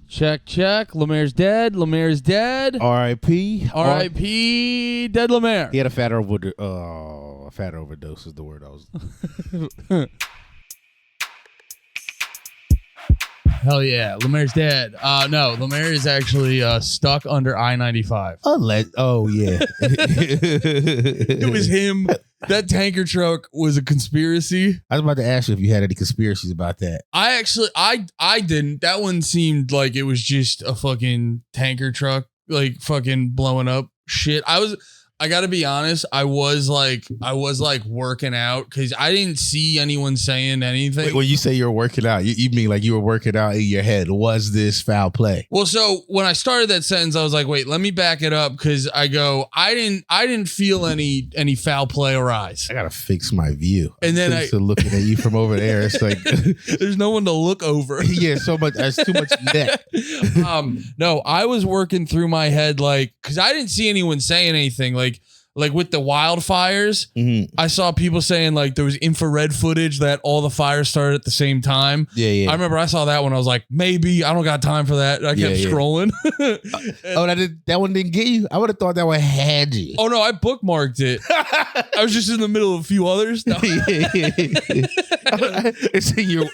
Check. LeMaire's dead. LeMaire's dead. R.I.P. R.I.P. Dead LeMaire. He had a fat overdose. Oh, a fat overdose is the word I was. Hell yeah, LeMaire's dead. No, LeMaire is actually stuck under I-95. Oh yeah. It was him. That tanker truck was a conspiracy. I was about to ask you if you had any conspiracies about that. I didn't. That one seemed like it was just a fucking tanker truck, like fucking blowing up shit. I gotta be honest, I was like working out because I didn't see anyone saying anything. Wait, when you say you're working out, you mean like you were working out in your head? Was this foul play? Well, so when I started that sentence, I was like, wait, let me back it up because I didn't feel any foul play arise. I gotta fix my view. And then looking at you from over there, it's like there's no one to look over. Yeah, so much. That's too much neck. No, I was working through my head like because I didn't see anyone saying anything like with the wildfires, I saw people saying like there was infrared footage that all the fires started at the same time. Yeah. I remember I saw that one. I was like, maybe I don't got time for that. I kept scrolling. That one didn't get you? I would have thought that one had you. Oh no, I bookmarked it. I was just in the middle of a few others. No. It's in your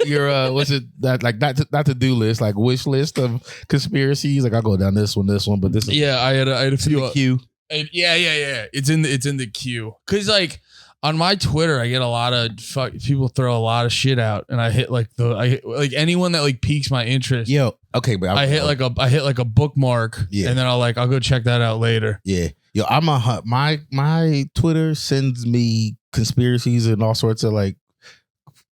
what's it that like not to do list, like wish list of conspiracies. Like I'll go down this one, but this is I had a few queue. Yeah. It's in the queue. Cause like on my Twitter, I get a lot of people throw a lot of shit out, and I hit like anyone that like piques my interest. Yo, okay, but I hit like a bookmark, and then I'll go check that out later. Yeah, yo, my Twitter sends me conspiracies and all sorts of like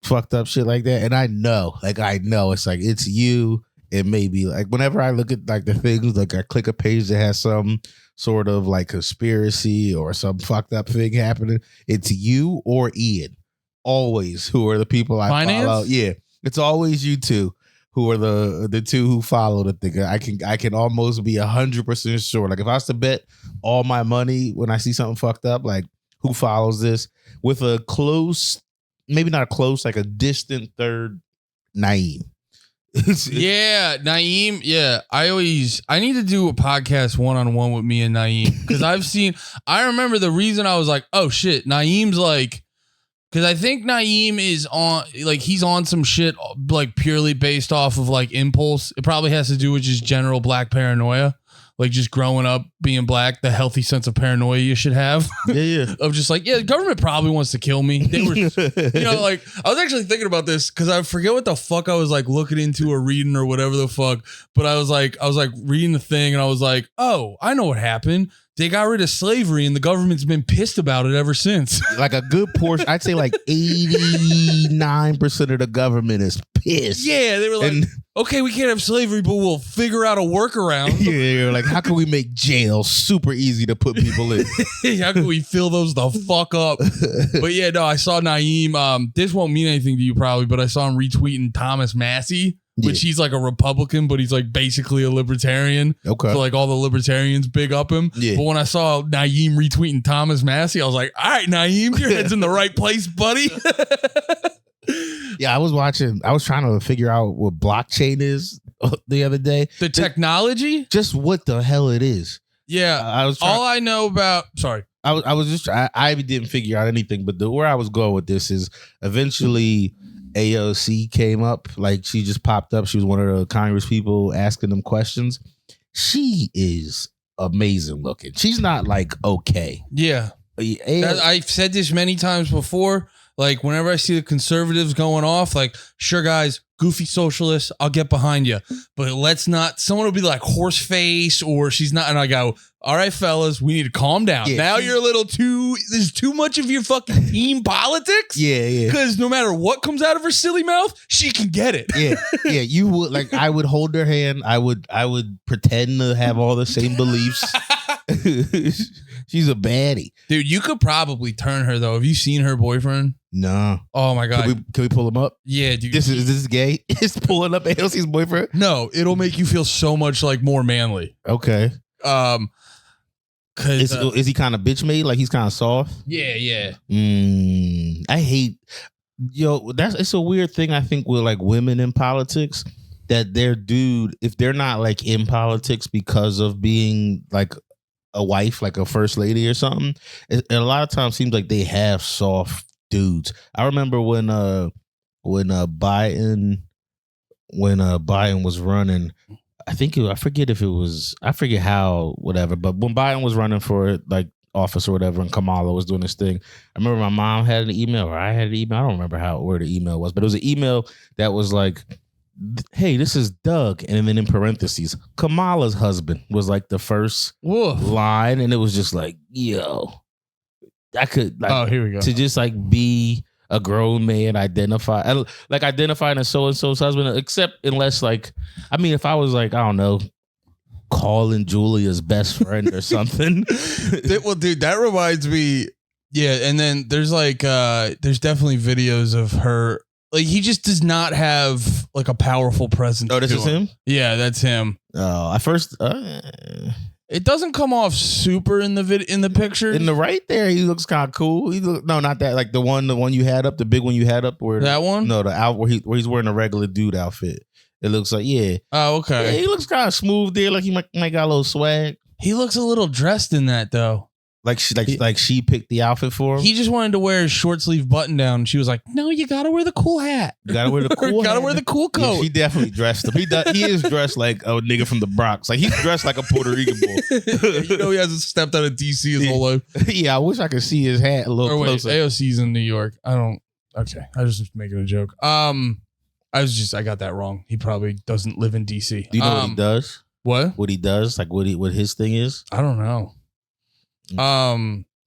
fucked up shit like that, and I know it's like it's you. It may be like whenever I look at like the things, like I click a page that has some sort of like conspiracy or some fucked up thing happening, it's you or Ian. Always who are the people I follow. Yeah. It's always you two who are the two who follow the thing. I can almost be 100% sure. Like if I was to bet all my money when I see something fucked up, like who follows this with a close, maybe not close, like a distant third, Naeem. Yeah, Naeem. Yeah, I need to do a podcast one-on-one with me and Naeem because I remember the reason I was like, oh shit, Naeem's like, because I think Naeem is on, like he's on some shit like purely based off of like impulse. It probably has to do with just general black paranoia. Like just growing up being black, the healthy sense of paranoia you should have. Yeah. Of just like, the government probably wants to kill me. They were, like I was actually thinking about this because I forget what the fuck I was like looking into or reading or whatever the fuck. But I was like reading the thing and I was like, oh, I know what happened. They got rid of slavery and the government's been pissed about it ever since. Like a good portion, I'd say like 89% of the government is pissed. Yeah, they were like, okay, we can't have slavery, but we'll figure out a workaround. Yeah, like how can we make jail super easy to put people in? How can we fill those the fuck up? But yeah, no, I saw Naeem. This won't mean anything to you probably, but I saw him retweeting Thomas Massey. Which he's like a Republican, but he's like basically a libertarian. Okay. So like all the libertarians big up him. Yeah. But when I saw Naeem retweeting Thomas Massey, I was like, all right, Naeem, your head's in the right place, buddy. Yeah, I was trying to figure out what blockchain is the other day. The technology? Just what the hell it is. Yeah. I know about, sorry. I didn't figure out anything, but where I was going with this is eventually AOC came up, like she just popped up. She was one of the Congress people asking them questions. She is amazing looking. She's not like okay. Yeah. I've said this many times before. Like whenever I see the conservatives going off, like, sure guys, goofy socialists, I'll get behind you. But let's not, someone will be like horse face or she's not. And I go, all right, fellas, we need to calm down. Yeah, now you're a little there's too much of your fucking team politics. Yeah. Because no matter what comes out of her silly mouth, she can get it. Yeah. You would like, I would hold her hand. I would pretend to have all the same beliefs. She's a baddie. Dude, you could probably turn her though. Have you seen her boyfriend? No. Oh my God. Can we pull him up? Yeah, dude. This is gay? Is pulling up AOC's boyfriend? No, it'll make you feel so much like more manly. Okay. Cause is he kind of bitch made? Like he's kind of soft? Yeah. I hate it's a weird thing I think with like women in politics. that their dude, if they're not like in politics because of being like a wife, like a first lady or something, a lot of times seems like they have soft dudes. I remember when Biden was running, I forget how, whatever, but when Biden was running for like office or whatever, and Kamala was doing this thing, I remember my mom had an email, or I had an email. I don't remember where the email was, but it was an email that was like, "Hey, this is Doug," and then in parentheses, Kamala's husband was like the first line, and it was just like, "Yo, I could like, oh, here we go, to just like be a grown man, identifying as so and so's husband, except unless like, I mean, if I was like, I don't know, calling Julia's best friend or something." Well, dude, that reminds me. Yeah, and then there's like there's definitely videos of her. Like, he just does not have like a powerful presence. Oh, this is him? Yeah, that's him. Oh, at first it doesn't come off super in the picture. In the right there, he looks kind of cool. No, not that. Like the one you had up, the big one you had up, where that one? No, the out where he's wearing a regular dude outfit. It looks like, yeah. Oh, okay. Yeah, he looks kind of smooth there. Like he might got a little swag. He looks a little dressed in that though. Like she picked the outfit for him. He just wanted to wear his short sleeve button down. She was like, "No, you gotta wear the cool hat. You gotta wear the cool. Gotta wear the cool coat." Yeah, he definitely dressed him. He is dressed like a nigga from the Bronx. Like he's dressed like a Puerto Rican boy. You know, he hasn't stepped out of DC his whole life. Yeah, I wish I could see his hat a little closer. AOC's in New York. Okay, I was just making a joke. I got that wrong. He probably doesn't live in DC. Do you know what he does? What? What he does? Like what his thing is? I don't know.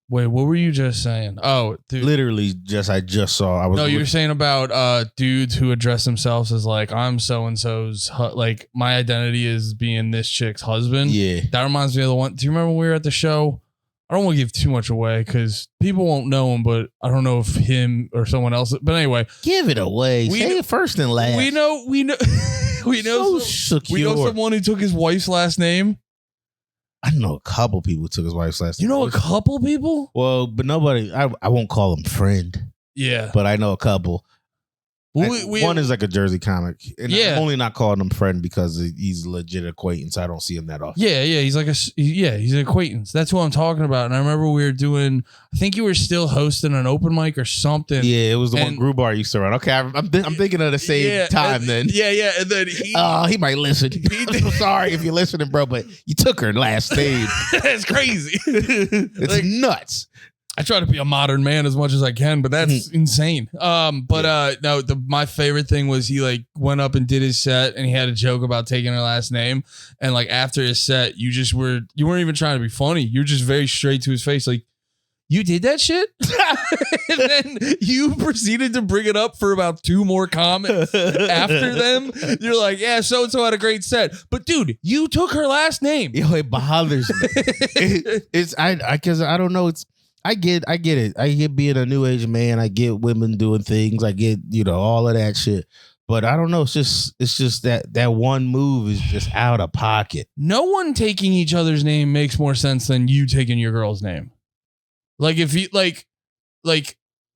Wait, what were you just saying? Oh, dude. Literally, I just saw. No, you were saying about dudes who address themselves as like, I'm so and so's, like my identity is being this chick's husband. Yeah, that reminds me of the one. Do you remember when we were at the show? I don't want to give too much away because people won't know him, but I don't know if him or someone else. But anyway, give it away. Say it first and last. We know. We know someone who took his wife's last name. I know a couple people who took his wife's last name. You know a couple people? Well, but nobody. I won't call him friend. Yeah, but I know a couple. One is like a Jersey comic. And yeah. I'm only not calling him friend because he's a legit acquaintance. I don't see him that often. Yeah. He's like he's an acquaintance. That's what I'm talking about. And I remember we were doing, I think you were still hosting an open mic or something. Yeah, it was the one Groobar used to run. Okay, I'm thinking of the same time then. Yeah. And then he might listen. I'm sorry if you're listening, bro, but you took her last name. That's crazy. It's like, nuts. I try to be a modern man as much as I can, but that's insane. No, my favorite thing was he like went up and did his set and he had a joke about taking her last name. And like after his set, you weren't even trying to be funny. You're just very straight to his face. Like, you did that shit? And then you proceeded to bring it up for about 2 more comments after them. You're like, yeah, so-and-so had a great set. But dude, you took her last name. Yo, it bothers me. Because I don't know. I get it. I get being a new age man. I get women doing things. I get, all of that shit. But I don't know. It's just that one move is just out of pocket. No one taking each other's name makes more sense than you taking your girl's name. Like if you like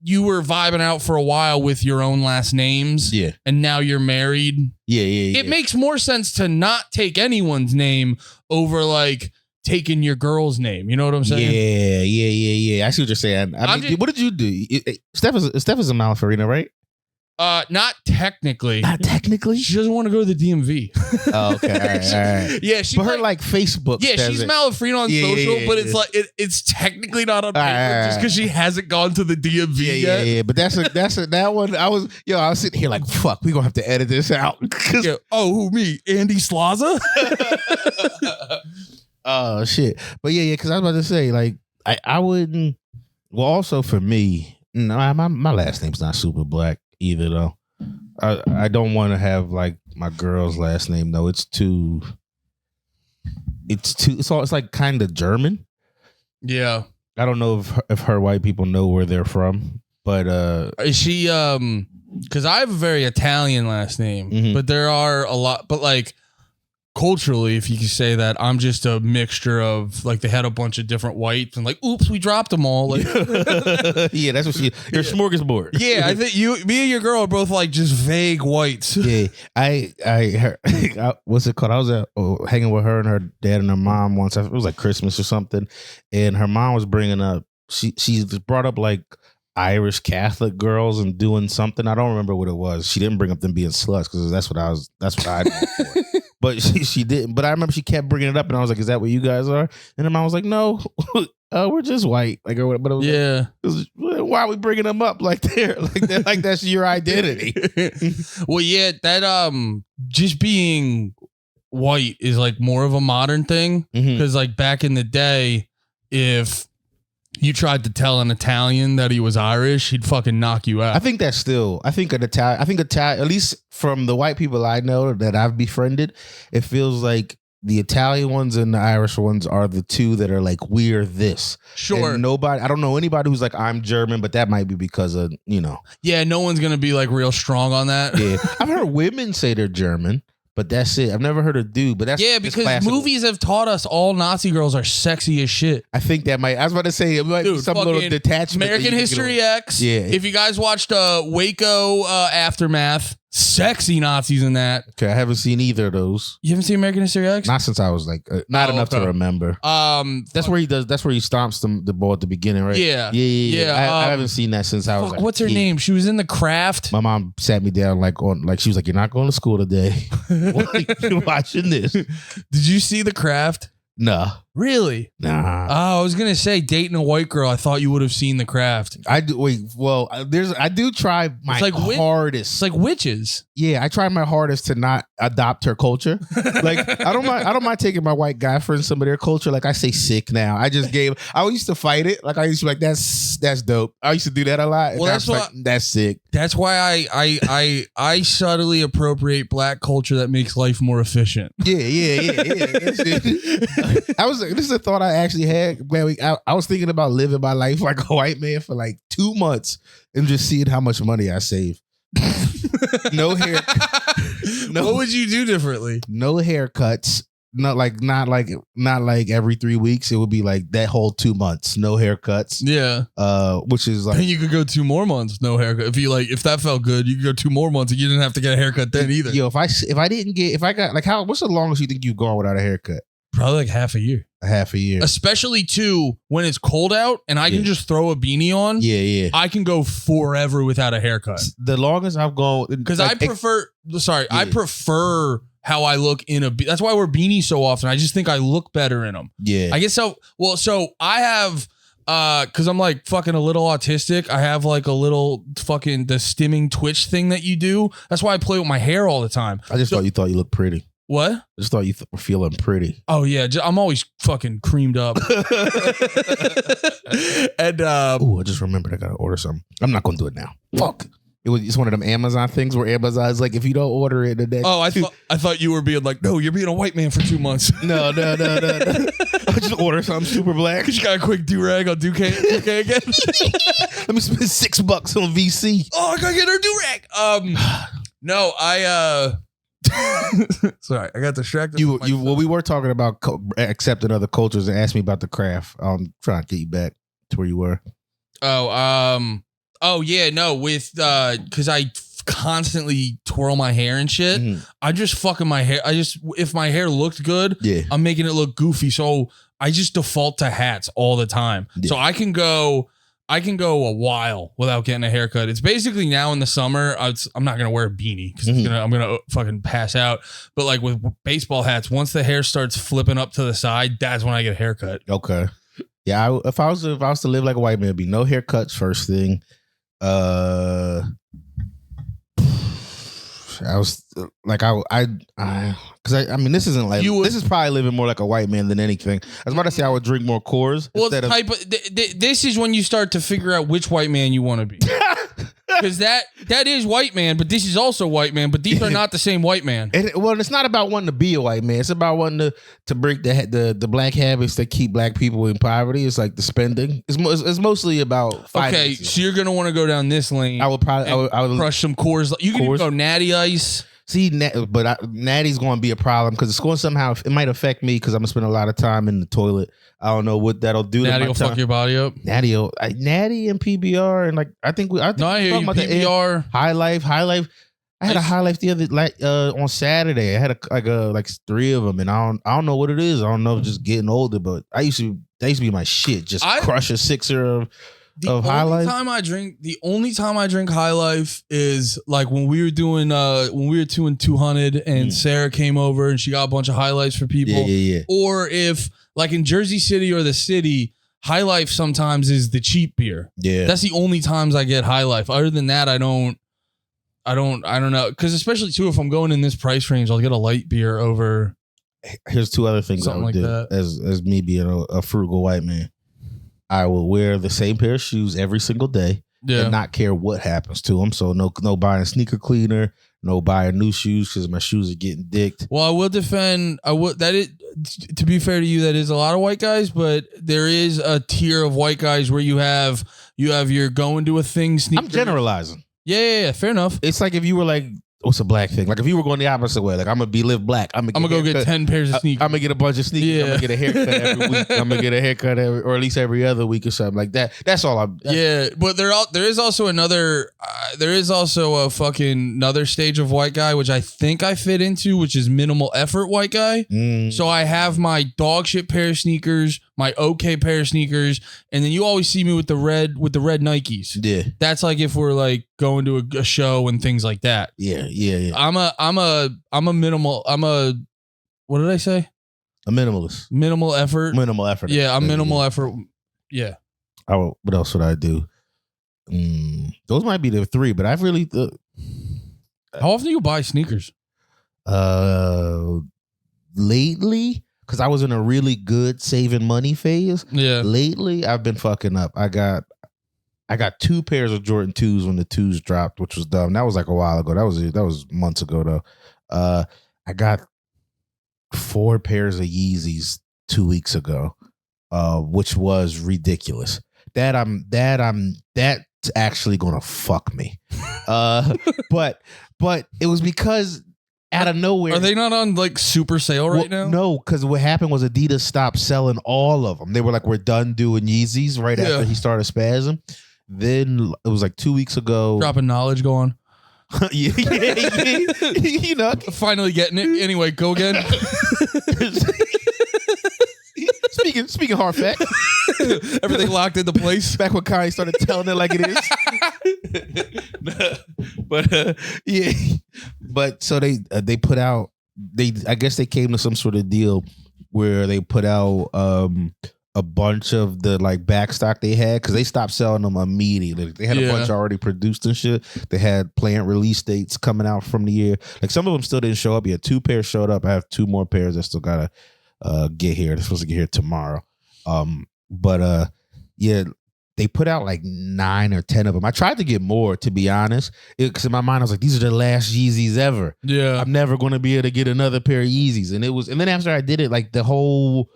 you were vibing out for a while with your own last names. Yeah. And now you're married. Yeah. It makes more sense to not take anyone's name over like taking your girl's name. You know what I'm saying? Yeah. I see what you're saying. What did you do? Steph is a Malafarina, right? Not technically. Not technically? She doesn't want to go to the DMV. Oh, okay. All right. Yeah, but her like Facebook. Yeah, she's Malafarina on social, but it's like it's technically not on paper just because she hasn't gone to the DMV yet. Yeah. But that's that one. I was sitting here like, fuck, we gonna have to edit this out. Who, me? Andy Slaza? Oh shit. But yeah, because I was about to say, like, I wouldn't. Well, also for me, no, my last name's not super black either though. I don't want to have like my girl's last name though. It's like kind of German. Yeah. I don't know if her white people know where they're from, but is she because I have a very Italian last name, but there are a lot, but like culturally, if you can say that, I'm just a mixture of like they had a bunch of different whites and like, oops, we dropped them all. Like, yeah, that's what you're smorgasbord. Yeah, I think me and your girl are both like just vague whites. Yeah, what's it called? I was hanging with her and her dad and her mom once. It was like Christmas or something, and her mom was bringing up. She brought up like Irish Catholic girls and doing something. I don't remember what it was. She didn't bring up them being sluts because that's what I did for. But she didn't. But I remember she kept bringing it up, and I was like, "Is that what you guys are?" And her mom was like, "No, we're just white." Like, but it was yeah. Why are we bringing them up like that's your identity? Well, yeah, that just being white is like more of a modern thing because like back in the day, if you tried to tell an Italian that he was Irish, he'd fucking knock you out. I think at least from the white people I know that I've befriended, it feels like the Italian ones and the Irish ones are the two that are like, we're this. Sure. And I don't know anybody who's like, I'm German, but that might be because of, Yeah, no one's going to be like real strong on that. Yeah. I've heard women say they're German. But that's it. I've never heard a dude, but that's because movies have taught us all Nazi girls are sexy as shit. I think that I was about to say it might be some little detachment. American History X. Yeah. If you guys watched Waco Aftermath, sexy Nazis in that. Okay, I haven't seen either of those. You haven't seen American History X? Not since I was like not enough to remember. That's where he stomps the ball at the beginning, right? Yeah. I haven't seen that since I was like, what's her name? She was in The Craft. My mom sat me down she was like, "You're not going to school today. You're watching this." Did you see The Craft? No. Really? Nah. Oh, I was gonna say dating a white girl. I thought you would have seen The Craft. I do. Wait. Well, I do try my hardest. It's like witches. Yeah, I try my hardest to not adopt her culture. Like I don't mind taking my white guy friends some of their culture. Like I say sick now. I used to fight it. Like I used to be like that's dope. I used to do that a lot. Well, that's sick. That's why I subtly appropriate black culture that makes life more efficient. Yeah. That's it. This is a thought I actually had. Man, I was thinking about living my life like a white man for like 2 months and just seeing how much money I save. No hair. No, what would you do differently? No haircuts. Not like every 3 weeks. It would be like that whole 2 months, no haircuts. Yeah. Which is like, and you could go 2 more months no haircut. If that felt good, you could go 2 more months and you didn't have to get a haircut then either. Yo, if I got like what's the longest you think you've gone without a haircut? Probably like half a year. Especially too when it's cold out and I can just throw a beanie on. Yeah. I can go forever without a haircut. The longest I've gone because I prefer how I look in a. That's why I wear beanies so often. I just think I look better in them. Yeah. I guess so. Well, so I have. Because I'm like fucking a little autistic. I have like a little fucking the stimming twitch thing that you do. That's why I play with my hair all the time. I just thought you looked pretty. What? I just thought you were feeling pretty. Oh yeah, I'm always fucking creamed up. And I just remembered I gotta order something. I'm not gonna do it now. Fuck. It's one of them Amazon things where Amazon's like, if you don't order it, then I thought you were being like, no, you're being a white man for 2 months. No. I just order something super black. You got a quick do-rag on Duque again? Let me spend $6 on VC. Oh, I gotta get her do-rag. No, sorry, I got distracted. We were talking about accepting other cultures and asked me about the craft. I'm trying to get you back to where you were. Because I constantly twirl my hair and shit. Mm-hmm. I just fucking my hair. If my hair looked good, I'm making it look goofy. So I just default to hats all the time. Yeah. So I can go a while without getting a haircut. It's basically now in the summer. I'm not gonna wear a beanie because I'm gonna fucking pass out. But like with baseball hats, once the hair starts flipping up to the side, that's when I get a haircut. Okay. Yeah. If I was to live like a white man, it'd be no haircuts first thing. I was like, because I mean, this isn't like this is probably living more like a white man than anything. I was about to say I would drink more Coors. Well, this is when you start to figure out which white man you want to be. Because that is white man, but this is also white man, but these are not the same white man. It's not about wanting to be a white man. It's about wanting to break the black habits that keep black people in poverty. It's like the spending. It's mostly about finances. Okay, so you're gonna want to go down this lane. I would crush some Coors. You can go Natty Ice. See, Natty's going to be a problem because it's going to somehow, it might affect me because I'm going to spend a lot of time in the toilet. I don't know what that'll do. Natty will fuck your body up. Natty and PBR and like I think I hear you. PBR, High Life. I had a High Life the other on Saturday. I had like 3 of them, and I don't know what it is. I don't know if just getting older, but that used to be my shit. Just crush a 6er of High Life. The only time I drink High Life is like when we were doing 200 and Sarah came over and she got a bunch of High Lifes for people. Yeah. Or if like in Jersey City or the city, High Life sometimes is the cheap beer. Yeah. That's the only times I get High Life. Other than that, I don't know. Because especially too, if I'm going in this price range, I'll get a light beer over. Here's 2 other things I would do as me being a frugal white man. I will wear the same pair of shoes every single day and not care what happens to them. So no buying sneaker cleaner, no buying new shoes because my shoes are getting dicked. Well, I will defend. To be fair to you, that is a lot of white guys, but there is a tier of white guys where you have your going to a thing sneaker. I'm generalizing. Yeah, fair enough. It's like if you were like, what's a black thing? Like if you were going the opposite way, like I'm gonna live black. I'm gonna go get 10 pairs of sneakers. I'm gonna get a bunch of sneakers. Yeah. I'm gonna get a haircut every week. I'm gonna get a haircut or at least every other week or something like that. That's all I'm. But there is also a fucking another stage of white guy, which I think I fit into, which is minimal effort white guy. So I have my dog shit pair of sneakers, my okay pair of sneakers, and then you always see me with the red Nikes. Yeah, that's like if we're like going to a show and things like that. Yeah. I'm a minimal. What did I say? A minimalist. Minimal effort. Minimal effort. Yeah, I'm minimal effort. Yeah. What else would I do? Those might be the 3, but I've really. How often do you buy sneakers? Lately, because I was in a really good saving money phase. Yeah. Lately, I've been fucking up. I got 2 pairs of Jordan 2s when the 2s dropped, which was dumb. That was like a while ago. That was months ago though. I got 4 pairs of Yeezys 2 weeks ago, which was ridiculous. That's actually gonna fuck me. But it was because out of nowhere. Are they not on like super sale right now? No, because what happened was Adidas stopped selling all of them. They were like, we're done doing Yeezys right after he started spazzing. Then it was like 2 weeks ago. Dropping knowledge, go on. yeah. You know, finally getting it. Anyway, go again. Speaking hard fact. Everything locked into place. Back when Kanye started telling it like it is. But yeah. But so they put out, I guess they came to some sort of deal where they put out a bunch of the like back stock they had, because they stopped selling them immediately. They had a bunch already produced and shit. They had planned release dates coming out from the year. Like some of them still didn't show up yet. 2 pairs showed up. I have 2 more pairs that still gotta get here. They're supposed to get here tomorrow. Yeah, they put out like 9 or 10 of them. I tried to get more, to be honest, because in my mind I was like, these are the last Yeezys ever. Yeah, I'm never going to be able to get another pair of Yeezys. And then after I did it, like the whole,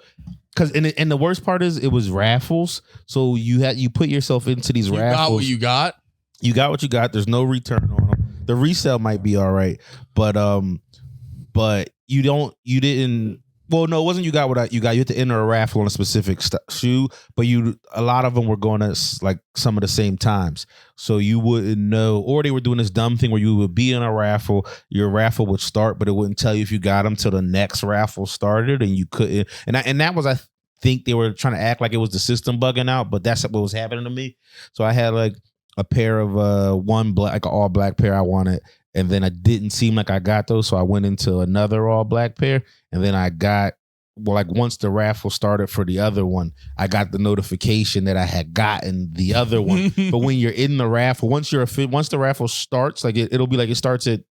and the worst part is it was raffles. So you put yourself into these raffles. You got what you got. You got what you got. There's no return on them. The resale might be all right, but you didn't. Well, no, it wasn't. You got what you got. You had to enter a raffle on a specific shoe, but a lot of them were going at like some of the same times, so you wouldn't know. Or they were doing this dumb thing where you would be in a raffle, your raffle would start, but it wouldn't tell you if you got them till the next raffle started, and you couldn't. And that was, I think they were trying to act like it was the system bugging out, but that's what was happening to me. So I had like a pair of one black, like an all black pair I wanted. And then it didn't seem like I got those, so I went into another all black pair. And then I got, once the raffle started for the other one, I got the notification that I had gotten the other one. But when you're in the raffle, once the raffle starts, like it'll be like it starts at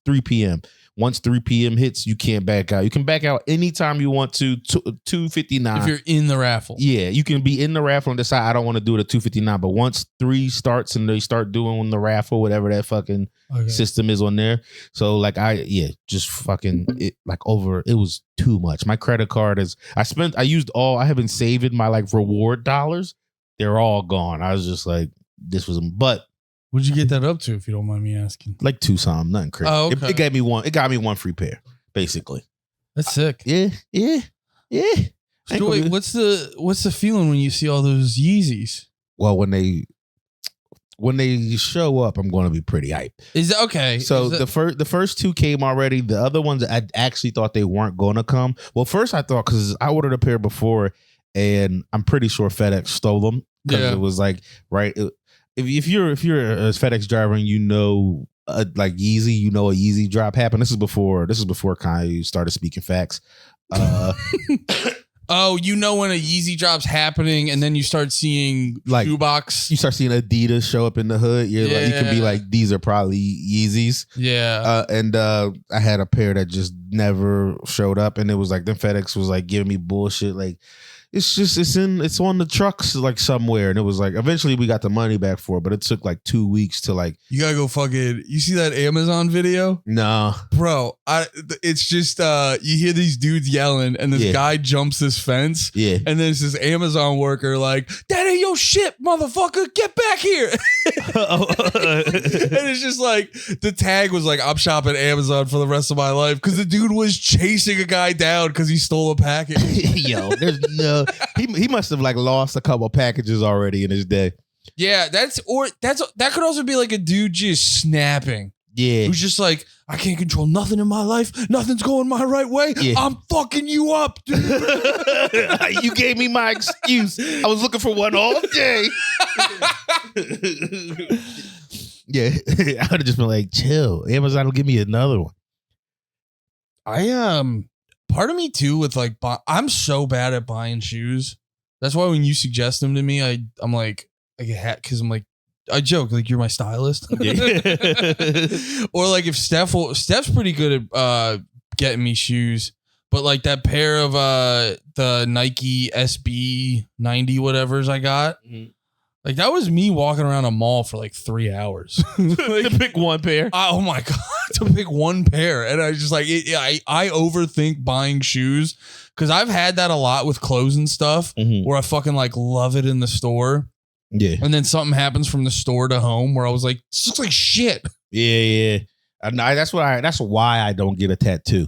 3 p.m. Once 3 p.m. hits, you can't back out. You can back out anytime you want to 2:59. If you're in the raffle. Yeah, you can be in the raffle and decide I don't want to do it at 2:59. But once 3 starts and they start doing the raffle, whatever that fucking system is on there. So like just fucking it, like over, it was too much. My credit card I have been saving my like reward dollars. They're all gone. I was just like, but What'd you get that up to, if you don't mind me asking? Like 2 something, nothing crazy. Oh, okay. It gave me one. It got me 1 free pair, basically. That's sick. Yeah. So wait, what's the feeling when you see all those Yeezys? Well, when they show up, I'm going to be pretty hyped. Is that okay? So the first 2 came already. The other ones, I actually thought they weren't going to come. Well, first I thought, because I ordered a pair before, and I'm pretty sure FedEx stole them, because it was like, right. If you're a FedEx driver and you know like Yeezy, you know a Yeezy drop happened. This is before Kanye started speaking facts. Oh, you know when a Yeezy drop's happening, and then you start seeing like shoebox. You start seeing Adidas show up in the hood. Like, you can be like, these are probably Yeezys. Yeah. And I had a pair that just never showed up, and it was like, then FedEx was like giving me bullshit. Like, it's on the trucks like somewhere, and it was like, eventually we got the money back for it, but it took like 2 weeks to like. You gotta go fucking. You see that Amazon video? No, bro. It's just you hear these dudes yelling, and this guy jumps this fence. Yeah, and then it's this Amazon worker like, "That ain't your shit, motherfucker! Get back here!" And it's just like the tag was like, "I'm shopping Amazon for the rest of my life," because the dude was chasing a guy down because he stole a package. Yo, there's no. He must have like lost a couple packages already in his day. Yeah, that could also be like a dude just snapping. Yeah, who's just like, I can't control nothing in my life. Nothing's going my right way. Yeah. I'm fucking you up, dude. You gave me my excuse. I was looking for one all day. Yeah, I would have just been like, chill. Amazon will give me another one. Part of me too with like, I'm so bad at buying shoes. That's why when you suggest them to me, I'm like, I get hat because I'm like, I joke like, you're my stylist. Or like if Steph's pretty good at getting me shoes, but like that pair of the Nike SB 90 whatevers I got. Mm-hmm. Like that was me walking around a mall for like 3 hours. Like, to pick one pair. Oh my God, to pick one pair. And I just like, I overthink buying shoes because I've had that a lot with clothes and stuff where I fucking like love it in the store. Yeah. And then something happens from the store to home where I was like, this looks like shit. Yeah. That's why I don't get a tattoo.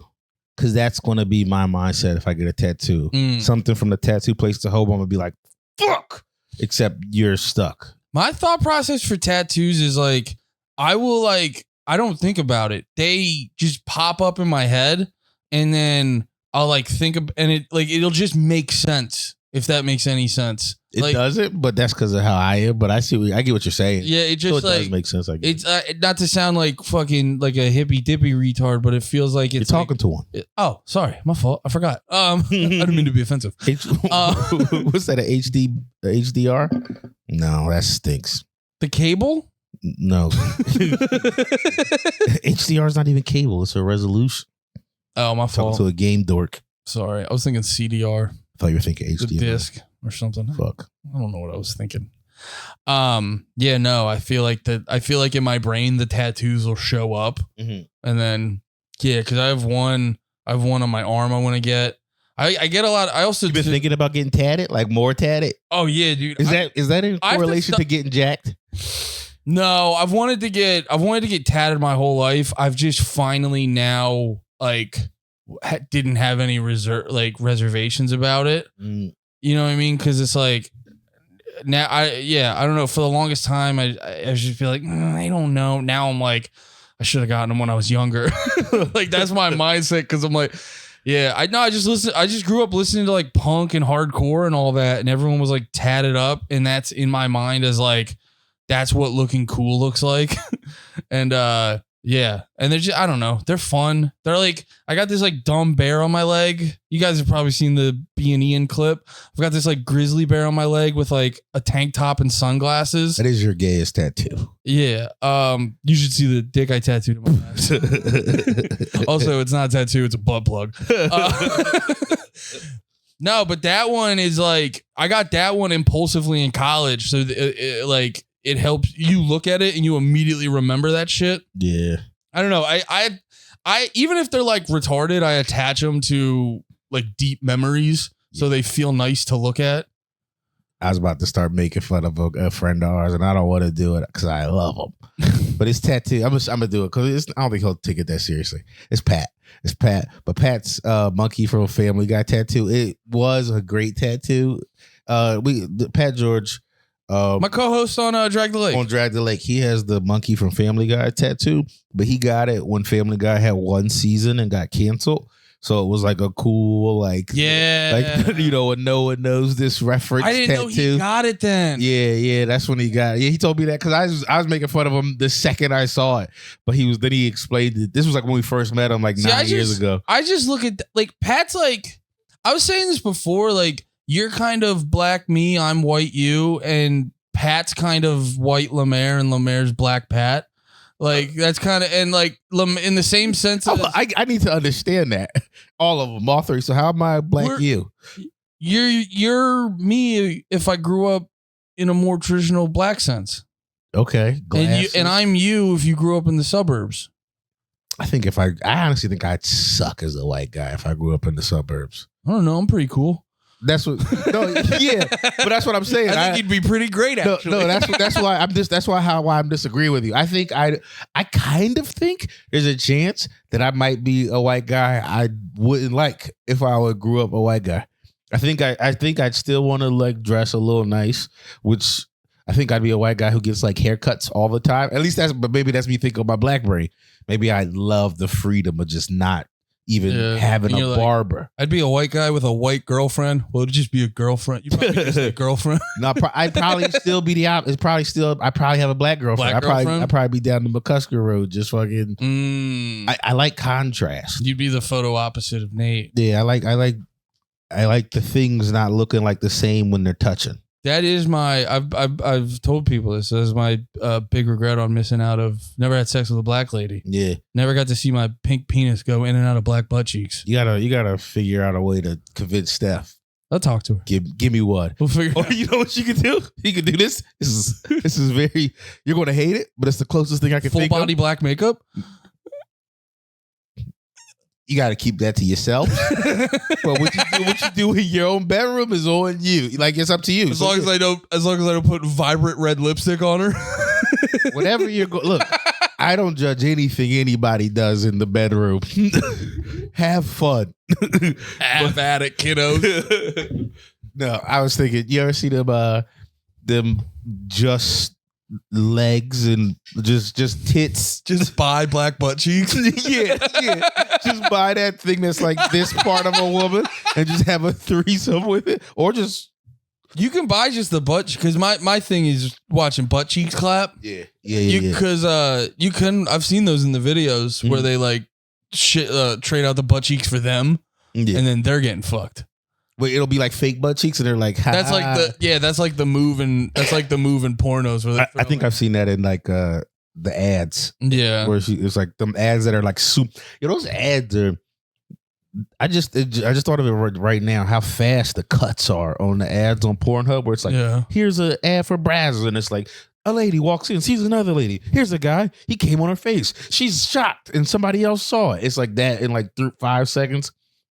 Because that's going to be my mindset if I get a tattoo. Something from the tattoo place to home, I'm going to be like, fuck. Except you're stuck. My thought process for tattoos is like, I don't think about it. They just pop up in my head and then I'll like think of, and it'll just make sense. If that makes any sense. It like, doesn't, but that's because of how I am. But I get what you're saying. Yeah, it just so it does make sense. I guess. It's not to sound like fucking like a hippy dippy retard, but it feels like it's you're talking to one. Oh, sorry, my fault. I forgot. I didn't mean to be offensive. What's that? A HDR? No, that stinks. The cable? No. HDR is not even cable. It's a resolution. Oh, my fault. Talking to a game dork. Sorry, I was thinking CDR. I thought you were thinking HDR. The disc or something. Fuck. I don't know what I was thinking. Yeah, no, I feel like in my brain the tattoos will show up. And then because I have one on my arm I want to get. I get a lot. I also You've been thinking about getting tatted, like more tatted. Oh yeah, dude. Is that in correlation to getting jacked? No, I've wanted to get tatted my whole life. I've just finally now like didn't have any reservations about it. You know what I mean? Because it's like now I don't know. For the longest time I just feel like I don't know. Now I'm like I should have gotten them when I was younger. Like that's my mindset because I'm like I just grew up listening to like punk and hardcore and all that, and everyone was like tatted up, and that's in my mind as like that's what looking cool looks like. And and they're just, I don't know, they're fun. They're like, I got this like dumb bear on my leg. You guys have probably seen the Ian clip. I've got this like grizzly bear on my leg with like a tank top and sunglasses. That is your gayest tattoo. Yeah. You should see the dick I tattooed on my ass. Also, it's not a tattoo, it's a butt plug. No, but that one is like, I got that one impulsively in college. So it helps you look at it and you immediately remember that shit. Yeah. I don't know. I even if they're like retarded, I attach them to like deep memories so they feel nice to look at. I was about to start making fun of a friend of ours, and I don't want to do it because I love him. But his tattoo, I'm gonna do it because I don't think he'll take it that seriously. It's Pat. But Pat's monkey from a Family Guy tattoo. It was a great tattoo. Pat George, my co-host on Drag the Lake. On Drag the Lake, he has the monkey from Family Guy tattoo, but he got it when Family Guy had one season and got canceled. So it was like a cool, like, when no one knows this reference. I didn't know he got it then. Yeah, that's when he got it. Yeah, he told me that because I was making fun of him the second I saw it, but he explained it. This was like when we first met him, like 9 years ago. I just look at like Pat's like I was saying this before, like you're kind of black me, I'm white you, and Pat's kind of white LeMaire and LeMaire's black Pat. Like that's kind of and like in the same sense. I need to understand that all of them, all three. So how am I black you? You're me if I grew up in a more traditional black sense. Okay, and I'm you if you grew up in the suburbs. I think I honestly think I'd suck as a white guy if I grew up in the suburbs. I don't know. I'm pretty cool. That's what. No, yeah, but that's what I'm saying. I think you'd be pretty great. Actually, no, that's why I'm disagreeing with you. I think I kind of think there's a chance that I might be a white guy I wouldn't like if I would grew up a white guy. I think I'd still want to like dress a little nice, which I think I'd be a white guy who gets like haircuts all the time. At least but maybe that's me thinking of my black brain. Maybe I love the freedom of just not even having a barber. I'd be a white guy with a white girlfriend. Well, it'd just be a girlfriend. You probably just a girlfriend. No, I'd probably still be the opposite. I probably have a black girlfriend. I'd probably be down the McCusker Road, just fucking. I like contrast. You'd be the photo opposite of Nate. Yeah, I like the things not looking like the same when they're touching. That is my. I've told people this. That's my big regret on missing out of. Never had sex with a black lady. Yeah. Never got to see my pink penis go in and out of black butt cheeks. You gotta figure out a way to convince Steph. I'll talk to her. Give me one. We'll figure. Or you know what you can do? You can do this. This is very. You're gonna hate it, but it's the closest thing I can think of. Full body black makeup. You got to keep that to yourself. But what you do in your own bedroom is on you. Like it's up to you. As long as I don't put vibrant red lipstick on her. Whatever you're look, I don't judge anything anybody does in the bedroom. Have fun. Have at it, kiddos. No, I was thinking. You ever see them just legs and just tits, just buy black butt cheeks? yeah just buy that thing that's like this part of a woman and just have a threesome with it, or just you can buy just the butt, because my thing is watching butt cheeks clap. Because you can, I've seen those in the videos where they like trade out the butt cheeks for them and then they're getting fucked. Wait, it'll be like fake butt cheeks, and they're like, that's like the move in pornos. Where I think I've seen that in like the ads. Yeah, where it's like them ads that are like soup. Those ads are. I just thought of it right now. How fast the cuts are on the ads on Pornhub, where it's like, here's an ad for Brazzers, and it's like a lady walks in, sees another lady. Here's a guy. He came on her face. She's shocked, and somebody else saw it. It's like that in like 5 seconds.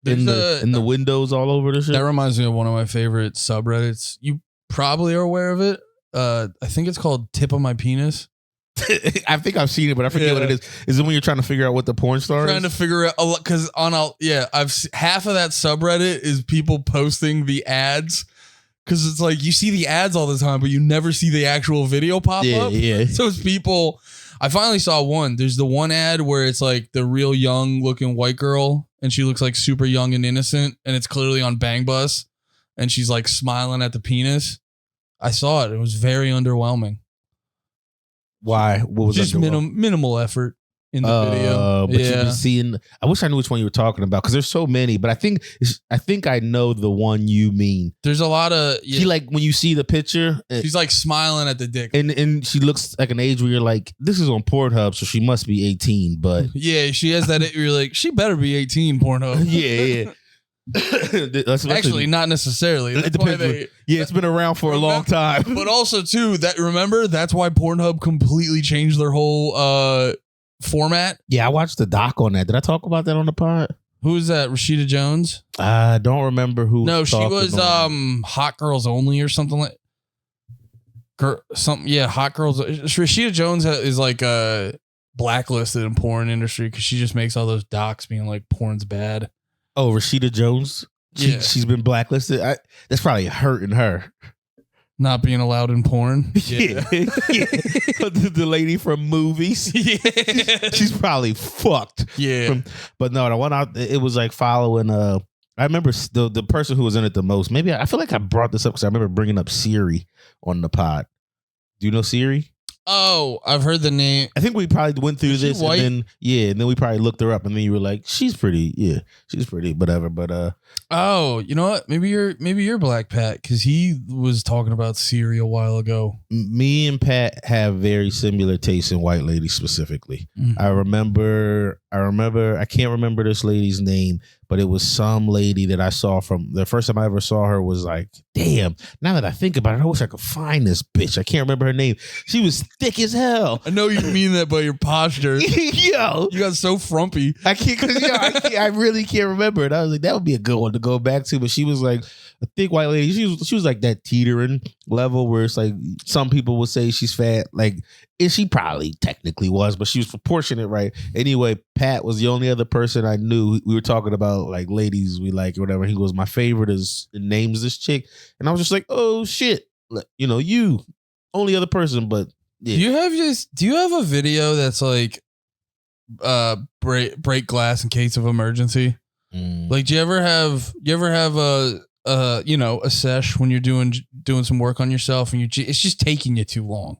In the windows all over the shit. That reminds me of one of my favorite subreddits. You probably are aware of it. I think it's called Tip of My Penis. I think I've seen it, but I forget what it is. Is it when you're trying to figure out what the porn star is? Trying to figure out, because half of that subreddit is people posting the ads, because it's like you see the ads all the time, but you never see the actual video pop up. Yeah. So it's people. I finally saw one. There's the one ad where it's like the real young looking white girl, and she looks like super young and innocent, and it's clearly on Bang Bus, and she's like smiling at the penis. I saw it. It was very underwhelming. Why? What was just minimal effort in the video? But you've been seeing. I wish I knew which one you were talking about, because there's so many. But I think I know the one you mean. There's a lot of. She like when you see the picture, she's like smiling at the dick, and she looks like an age where you're like, this is on Pornhub, so she must be 18. But yeah, she has that. You're like, she better be 18. Pornhub. Yeah. Actually, not necessarily. It depends. It's been around for a long time. But also too, that's why Pornhub completely changed their whole format. Yeah, I watched the doc on that. Did I talk about that on the pod? Who's that? Rashida Jones? I don't remember who. No, she was Hot Girls Only or something like. Hot Girls. Rashida Jones is like blacklisted in porn industry because she just makes all those docs being like porn's bad. Oh, Rashida Jones. She's been blacklisted. That's probably hurting her. Not being allowed in porn. Yeah. The lady from movies. Yeah. She's probably fucked. Yeah. But no, the one it was like following I remember the person who was in it the most. Maybe I feel like I brought this up because I remember bringing up Siri on the pod. Do you know Siri? Oh, I've heard the name. I think we probably went through this white? and then we probably looked her up and then you were like, she's pretty. Yeah, she's pretty, whatever. But oh, you know what? Maybe you're Black Pat because he was talking about Siri a while ago. Me and Pat have very similar tastes in white ladies specifically. Mm-hmm. I remember. I can't remember this lady's name, but it was some lady that I saw from the first time I ever saw her was like, damn. Now that I think about it, I wish I could find this bitch. I can't remember her name. She was thick as hell. I know you mean that by your posture. Yo, you got so frumpy. I can't because I really can't remember it. I was like, that would be a good one to go back to. But she was like a thick white lady. She was like that teetering level where it's like some people would say she's fat, like, and she probably technically was, but she was proportionate, right? Anyway, Pat was the only other person I knew. We were talking about like ladies we like or whatever. He goes, my favorite is names this chick, and I was just like, oh shit, you know, you only other person, but yeah. Do you have a video that's like break glass in case of emergency? Like, do you ever have a sesh when you're doing some work on yourself and it's just taking you too long.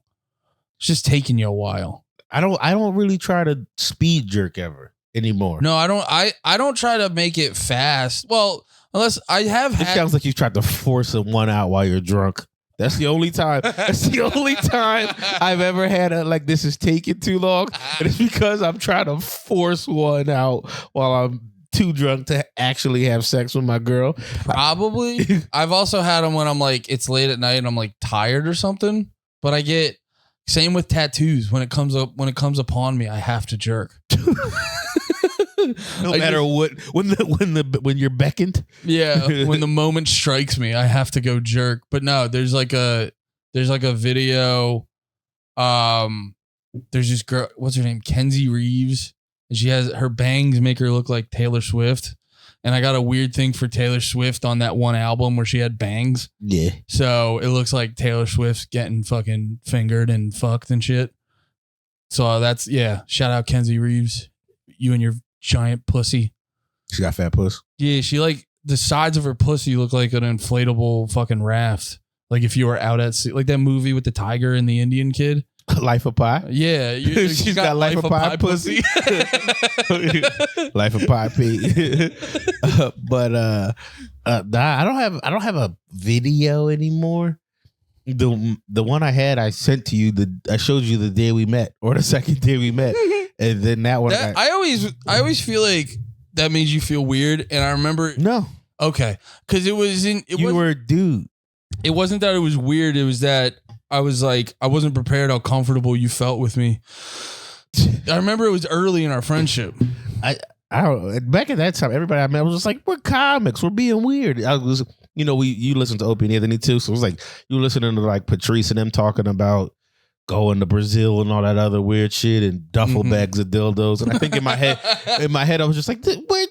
It's just taking you a while. I don't really try to speed jerk ever anymore. No, I don't. I don't try to make it fast. Well, unless I have. It sounds like you tried to force one out while you're drunk. That's the only time. That's the only time I've ever had this is taking too long. And it's because I'm trying to force one out while I'm too drunk to actually have sex with my girl. Probably. I've also had them when I'm like, it's late at night and I'm like tired or something. But I get same with tattoos. When it comes upon me, I have to jerk. No matter what, when you're beckoned. Yeah, when the moment strikes me, I have to go jerk. But no, there's like a video. There's this girl. What's her name? Kenzie Reeves. And she has her bangs make her look like Taylor Swift. And I got a weird thing for Taylor Swift on that one album where she had bangs. Yeah. So it looks like Taylor Swift's getting fucking fingered and fucked and shit. So that's, yeah. Shout out Kenzie Reeves. You and your giant pussy. She got fat puss. Yeah. She like the sides of her pussy look like an inflatable fucking raft. Like if you were out at sea, like that movie with the tiger and the Indian kid. Life of Pi? Yeah. She's got Life of Pi pussy. Life of Pi P. But I don't have a video anymore. The one I had, I sent to you. I showed you the day we met, or the second day we met, and then that one. I always feel like that made you feel weird, and I remember okay, because you were a dude. It wasn't that it was weird. It was that I was like, I wasn't prepared how comfortable you felt with me. I remember it was early in our friendship. I don't know. Back at that time, everybody I met was just like, we're comics. We're being weird. I was, you listen to Opie and Anthony too. So it was like, you listening to like Patrice and them talking about going to Brazil and all that other weird shit and duffel bags of dildos. And I think in my head, I was just like, we're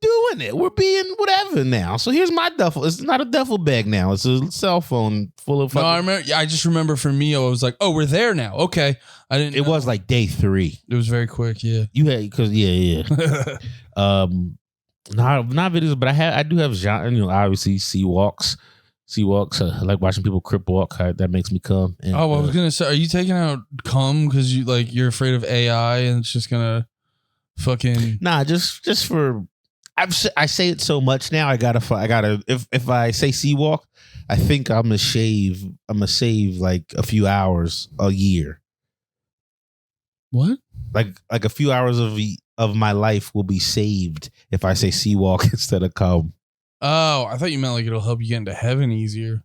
doing it. We're being whatever now. So here's my duffel. It's not a duffel bag now. It's a cell phone full of fucking. No, I just remember for me, I was like, oh, we're there now. Okay. I didn't. It was like day 3. It was very quick. Yeah. You had, because, yeah. Not videos, but I do have genre, obviously sea walks. I like watching people crip walk. That makes me come. And, I was gonna say, are you taking out cum because you're afraid of AI and it's just gonna fucking? Nah, just for. I say it so much now. I gotta. If I say sea walk, I think I'm gonna save like a few hours a year. What? Like a few hours of my life will be saved if I say sea walk instead of cum. Oh, I thought you meant like it'll help you get into heaven easier.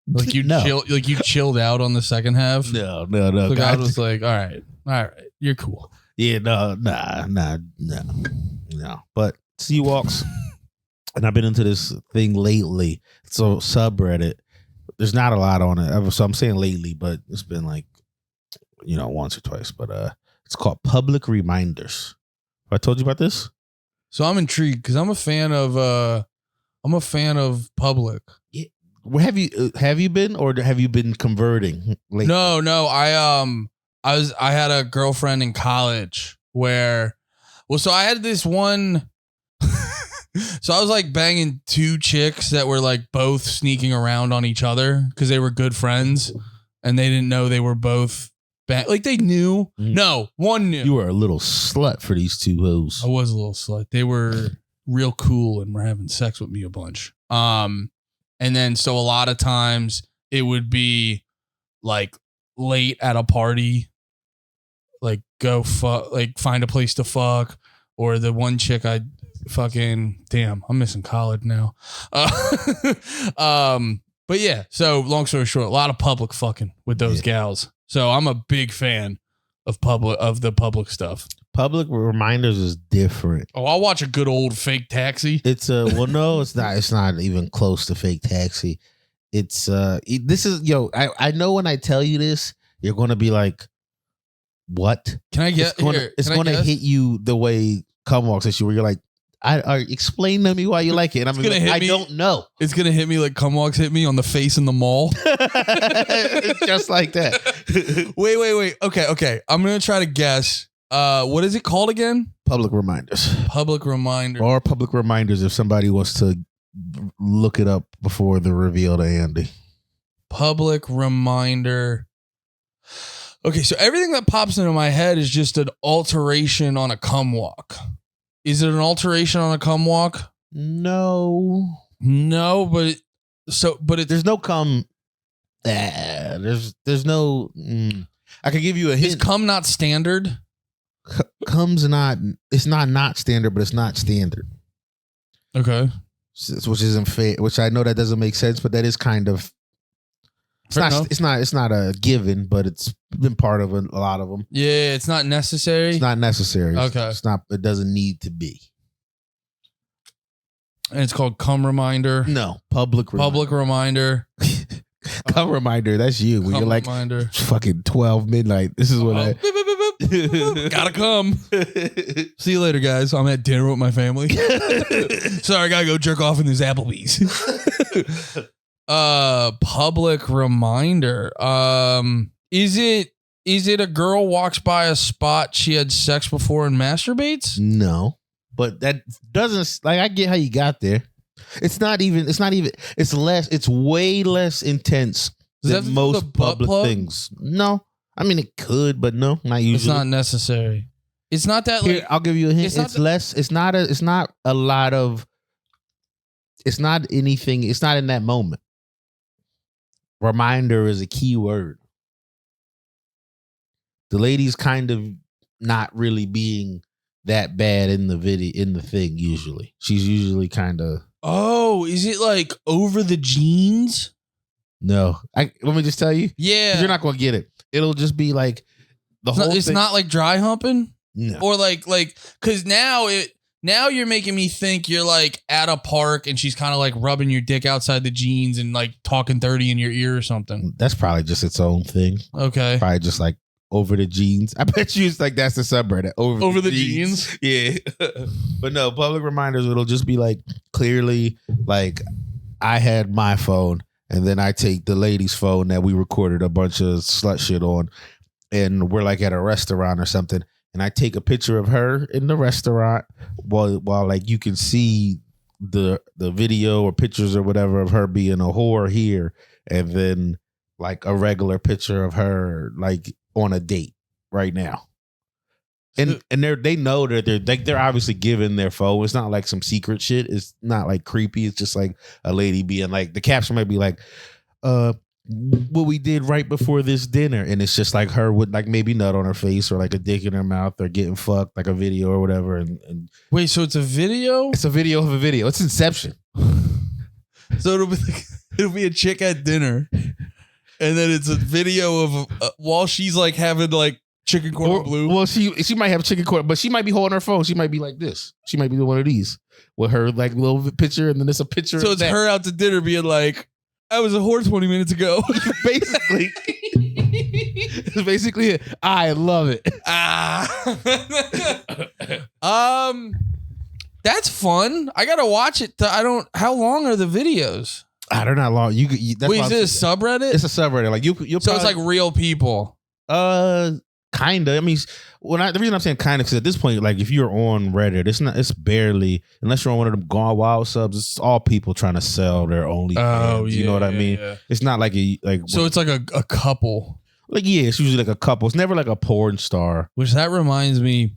Like you chilled out on the second half. No. So God was like, all right, you're cool. Yeah, no. But sea walks, and I've been into this thing lately. So subreddit, there's not a lot on it. So I'm saying lately, but it's been like, once or twice. But it's called Public Reminders. Have I told you about this? So I'm intrigued because I'm a fan of Public. Yeah. Where have you been, or have you been converting lately? No. I had a girlfriend in college so I had this one. So I was like banging two chicks that were like both sneaking around on each other because they were good friends and they didn't know they were both like they knew. No, one knew. You were a little slut for these two hoes. I was a little slut. They were real cool and were having sex with me a bunch. And then so a lot of times it would be like late at a party, like go fuck, like find a place to fuck, or the one chick I fucking damn, I'm missing college now. But yeah, so long story short, a lot of public fucking with those gals. So I'm a big fan of the public stuff. Public Reminders is different. Oh, I'll watch a good old Fake Taxi. It's no, it's not. It's not even close to Fake Taxi. It's this is I know when I tell you this, you're gonna be like, what? Can I get it's gonna hit you the way Cum Walks at you, where you're like, explain to me why you like it. And I'm like, I don't know. It's gonna hit me like Cum Walks hit me on the face in the mall. Just like that. Wait. Okay. I'm gonna try to guess. What is it called again? Public Reminders. Public Reminder. Or Public Reminders if somebody wants to look it up before the reveal to Andy. Public Reminder. Okay, so everything that pops into my head is just an alteration on a cum walk. Is it an alteration on a cum walk? No, but there's no cum. There's no. I could give you a hint. Is cum not standard? Cum's not. It's not standard, but it's not standard. Okay, which isn't fair. Which I know that doesn't make sense, but that is kind of. It's not a given, but it's been part of a lot of them. Yeah, it's not necessary. It's not necessary. Okay. It's not. It doesn't need to be. And it's called Cum Reminder. No, Public Reminder. Cum Reminder. That's you. When you're like, reminder. Fucking 12 midnight. This is what I gotta come. See you later, guys. I'm at dinner with my family. Sorry, I gotta go jerk off in this Applebee's. Public Reminder. Is it a girl walks by a spot she had sex before and masturbates? No, but that doesn't, like, I get how you got there. It's way less intense than most public things. No, I mean it could, but no, not usually. It's not necessary. It's not that. Here, I'll give you a hint. It's less. It's not a lot of. It's not anything. It's not in that moment. Reminder is a key word. The lady's kind of not really being that bad in the video, in the thing. Usually, she's usually kind of. Oh, is it like over the jeans? No, let me just tell you. Yeah, you're not gonna get it. It'll just be like the whole. It's not like dry humping. No, or like because now you're making me think you're like at a park and she's kind of like rubbing your dick outside the jeans and like talking 30 in your ear or something. That's probably just its own thing. Okay, probably just like over the jeans. I bet you it's like that's the subreddit over the jeans. Yeah, but no, Public Reminders. It'll just be like clearly like I had my phone. And then I take the lady's phone that we recorded a bunch of slut shit on, and we're like at a restaurant or something. And I take a picture of her in the restaurant while like you can see the video or pictures or whatever of her being a whore here, and then like a regular picture of her like on a date right now. And they know that they're obviously giving their phone. It's not like some secret shit. It's not like creepy. It's just like a lady being like, the caption might be like, what we did right before this dinner. And it's just like her with like maybe nut on her face or like a dick in her mouth or getting fucked, like a video or whatever. And wait, so it's a video? It's a video of a video. It's Inception. So it'll be a chick at dinner. And then it's a video of while she's like having like chicken corn blue. Well, she might have chicken corn, but she might be holding her phone. She might be like this. She might be doing one of these with her like little picture, and then there's a picture. So of it's that. her out to dinner being like, I was a whore 20 minutes ago. Basically. It's basically it. I love it. That's fun. I gotta watch it. How long are the videos? I don't know how long that's wait, is it a subreddit? It's a subreddit. Like you'll so it's like real people. Kinda. I mean, the reason I'm saying kinda because at this point, like if you're on Reddit, it's barely, unless you're on one of them Gone Wild subs, it's all people trying to sell their OnlyFans. Oh, yeah, you know what I mean? Yeah. It's not like So it's like a couple. Like it's usually like a couple. It's never like a porn star. Which that reminds me,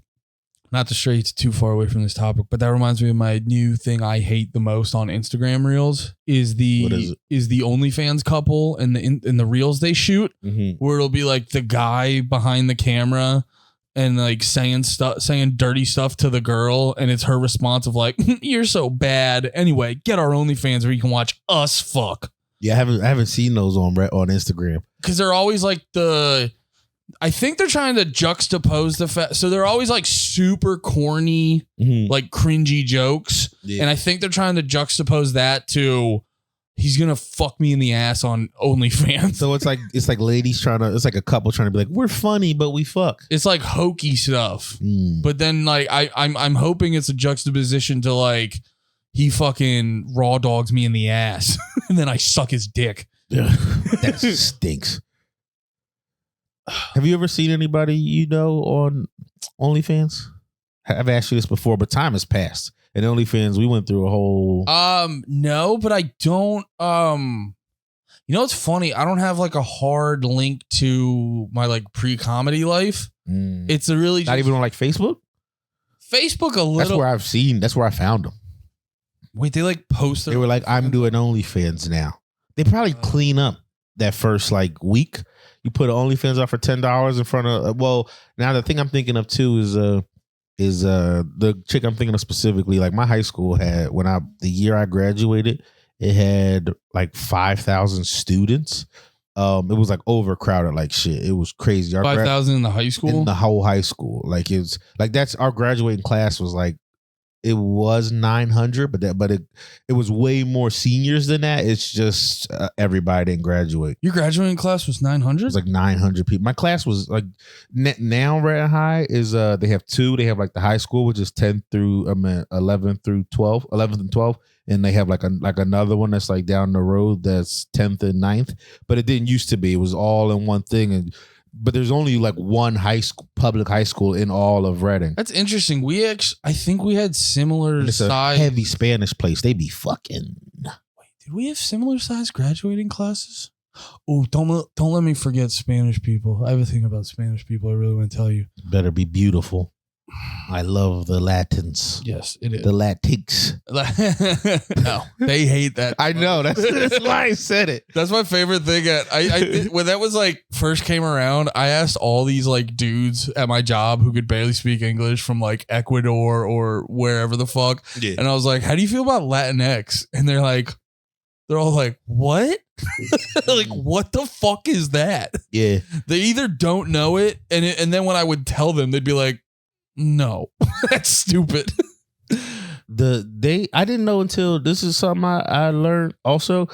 not to stray too far away from this topic, but that reminds me of my new thing I hate the most on Instagram Reels is the OnlyFans couple and the Reels they shoot, where it'll be like the guy behind the camera and like saying dirty stuff to the girl, and it's her response of like, "You're so bad." Anyway, get our OnlyFans where you can watch us fuck. Yeah, I haven't seen those on Instagram because they're always like I think they're trying to juxtapose the fact. So they're always like super corny, like cringy jokes. Yeah. And I think they're trying to juxtapose that to he's going to fuck me in the ass on OnlyFans. So it's like ladies it's like a couple trying to be like, we're funny, but we fuck. It's like hokey stuff. But then like, I'm hoping it's a juxtaposition to like, he fucking raw dogs me in the ass and then I suck his dick. That stinks. Have you ever seen anybody you know on OnlyFans? I've asked you this before, but time has passed. And OnlyFans, we went through a whole. No, but I don't. You know, it's funny. I don't have like a hard link to my like pre-comedy life. It's a really not even on like Facebook. Facebook a little. That's where I found them. Wait, they like posted. They were like, I'm doing OnlyFans now. They probably clean up that first like week. You put an OnlyFans up for $10 in front of. Well, now the thing I'm thinking of too is the chick I'm thinking of specifically. Like my high school had the year I graduated, it had like 5,000 students. It was like overcrowded, like shit. It was crazy. 5,000 in the high school. In the whole high school, like it's like that's our graduating class was like. It was 900, but it was way more seniors than that. It's just everybody didn't graduate. Your graduating class was 900? It was like 900 people. My class was like now Red High is they have two. They have like the high school, which is 11 through 12, 11th and 12th, and they have like another one that's like down the road that's 10th and 9th. But it didn't used to be. It was all in one thing But there's only like one public high school in all of Reading. That's interesting. I think we had similar size. A heavy Spanish place. They be fucking. Wait, did we have similar size graduating classes? Oh, don't let me forget Spanish people. I have a thing about Spanish people. I really want to tell you. Better be beautiful. I love the Latins. Yes, it is. The Latics. No, they hate that. I know. That's why I said it. That's my favorite thing. When that was like first came around, I asked all these like dudes at my job who could barely speak English from like Ecuador or wherever the fuck. Yeah. And I was like, how do you feel about Latinx? And they're all like, what? Like, what the fuck is that? Yeah. They either don't know it. And then when I would tell them, they'd be like, no, that's stupid. I didn't know until this is something I learned also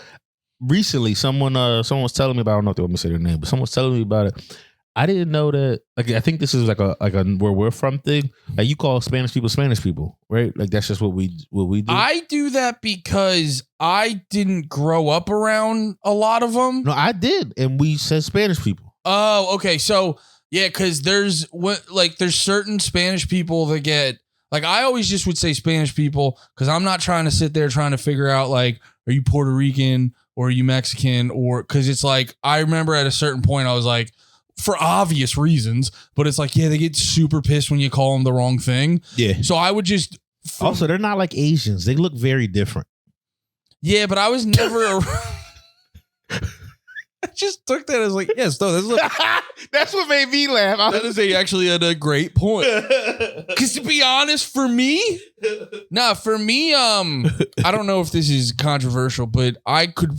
recently. Someone was telling me about. I don't know if they want me to say their name, but someone was telling me about it. I didn't know that. Like, I think this is like a where we're from thing. Like you call Spanish people, right? Like that's just what we do. I do that because I didn't grow up around a lot of them. No, I did, and we said Spanish people. Oh, okay, so. Yeah, because there's certain Spanish people that get like I always just would say Spanish people because I'm not trying to sit there trying to figure out like are you Puerto Rican or are you Mexican or because it's like I remember at a certain point I was like for obvious reasons, but it's like yeah they get super pissed when you call them the wrong thing. Yeah, so I would just also they're not like Asians; they look very different. Yeah, but I was never. I just took that as like, yes, no, that's what made me laugh. That is actually a great point. Because to be honest, for me, I don't know if this is controversial, but I could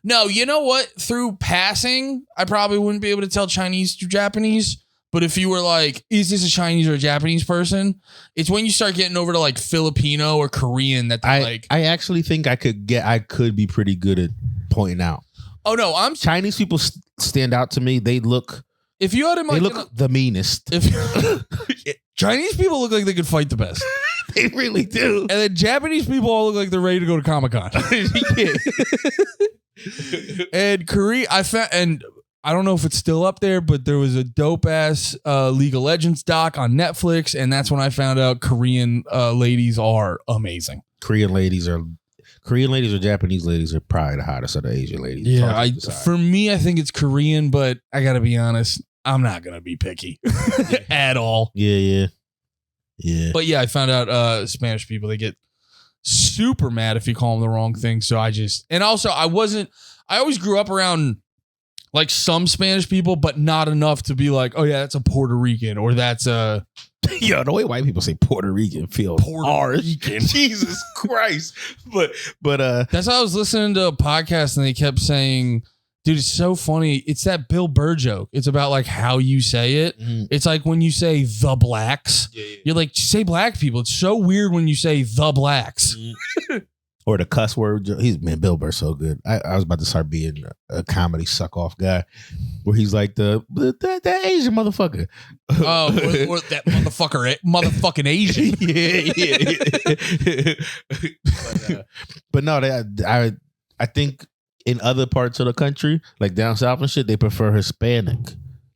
No, you know what? Through passing, I probably wouldn't be able to tell Chinese to Japanese. But if you were like, is this a Chinese or a Japanese person? It's when you start getting over to like Filipino or Korean that I actually think I could be pretty good at pointing out. Oh no, Chinese people stand out to me. They look. If you had him, they look the meanest. Chinese people look like they could fight the best. They really do. And then Japanese people all look like they're ready to go to Comic-Con. And Korea, I found, and I don't know if it's still up there, but there was a dope ass League of Legends doc on Netflix, and that's when I found out Korean ladies are amazing. Korean ladies or Japanese ladies are probably the hottest of the Asian ladies. Yeah, for me, I think it's Korean, but I gotta be honest, I'm not gonna be picky at all. Yeah. But yeah, I found out Spanish people, they get super mad if you call them the wrong thing. So I always grew up around like some Spanish people, but not enough to be like, oh yeah, that's a Puerto Rican or that's a. Yo, the way white people say Puerto Rican feels Puerto Rican. Jesus Christ. But that's why I was listening to a podcast and they kept saying, dude, it's so funny. It's that Bill Burr joke. It's about like how you say it. Mm-hmm. It's like when you say the blacks, you're like, say black people. It's so weird when you say the blacks. Mm-hmm. Or the cuss word. Bill Burr's so good. I was about to start being a comedy suck off guy where he's like the Asian motherfucker. Oh, or that motherfucking Asian. Yeah. But no, I think in other parts of the country, like down south and shit, they prefer Hispanic.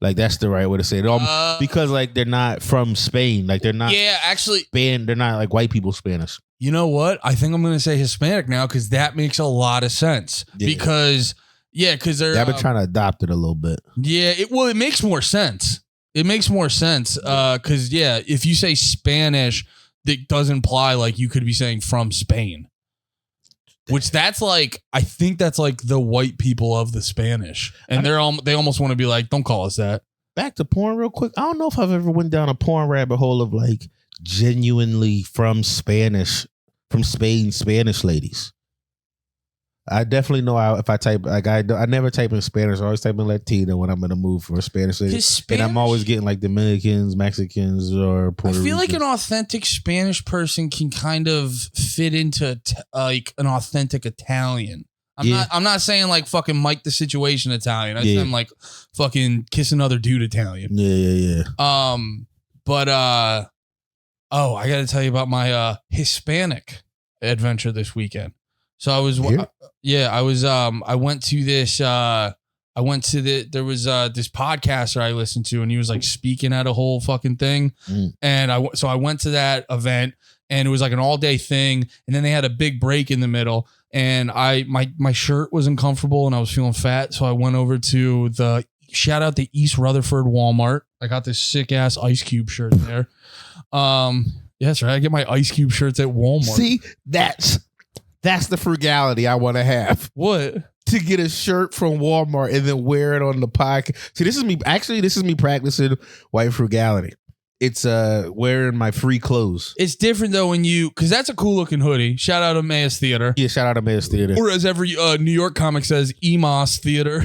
Like that's the right way to say it. Because like they're not from Spain. Like they're not. Yeah, actually. They're not like white people Spanish. You know what? I think I'm going to say Hispanic now because that makes a lot of sense. Yeah. Because they're. I've been trying to adopt it a little bit. Yeah, it makes more sense. It makes more sense because if you say Spanish, it does imply like you could be saying from Spain. Which that's like, I think that's like the white people of the Spanish. And they almost want to be like, don't call us that. Back to porn real quick. I don't know if I've ever went down a porn rabbit hole of like genuinely from Spain, Spanish ladies. I definitely know if I type, like I never type in Spanish. I always type in Latino when I'm in a mood for a Spanish lady. And I'm always getting like Dominicans, Mexicans, or Puerto Ricans. I feel like an authentic Spanish person can kind of fit into like an authentic Italian. I'm not saying like fucking Mike the Situation Italian. I'm saying like fucking kiss another dude Italian. Yeah. But I got to tell you about my Hispanic adventure this weekend. So I was, I went to this, there was this podcaster I listened to and he was like speaking at a whole fucking thing. And I went to that event and it was like an all day thing. And then they had a big break in the middle and my shirt was uncomfortable and I was feeling fat. So I went over to shout out the East Rutherford Walmart. I got this sick ass Ice Cube shirt there. Yes, right. I get my Ice Cube shirts at Walmart. See, that's the frugality I want to have. What? To get a shirt from Walmart and then wear it on the podcast. See, this is me practicing white frugality. It's wearing my free clothes. It's different though because that's a cool looking hoodie. Shout out to Emmaus Theater. Yeah, shout out to Emmaus Theater. Or as every New York comic says, Emos Theater.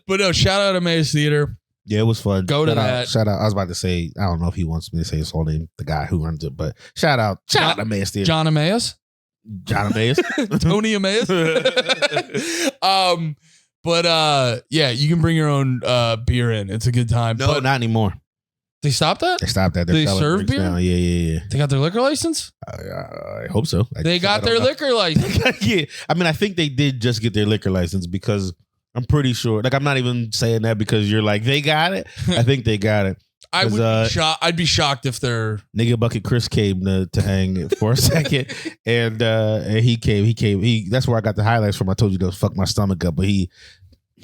But no, shout out to Emmaus Theater. Yeah, it was fun. Go to that. Shout out. I was about to say, I don't know if he wants me to say his whole name, the guy who runs it, but shout out to Emmaus Theater. John Emmaus? John Emmaus? Tony Emmaus? But you can bring your own beer in. It's a good time. No, but not anymore. They stopped that? They stopped that. They serve beer now. Yeah. They got their liquor license? I hope so. They got their liquor license. Yeah. I mean, I think they did just get their liquor license because I'm pretty sure. Like, I'm not even saying that because you're like, they got it. I think they got it. I would be shocked. I'd be shocked if they're nigga Bucket Chris came to hang for a second, and he came. That's where I got the highlights from. I told you to fuck my stomach up, but he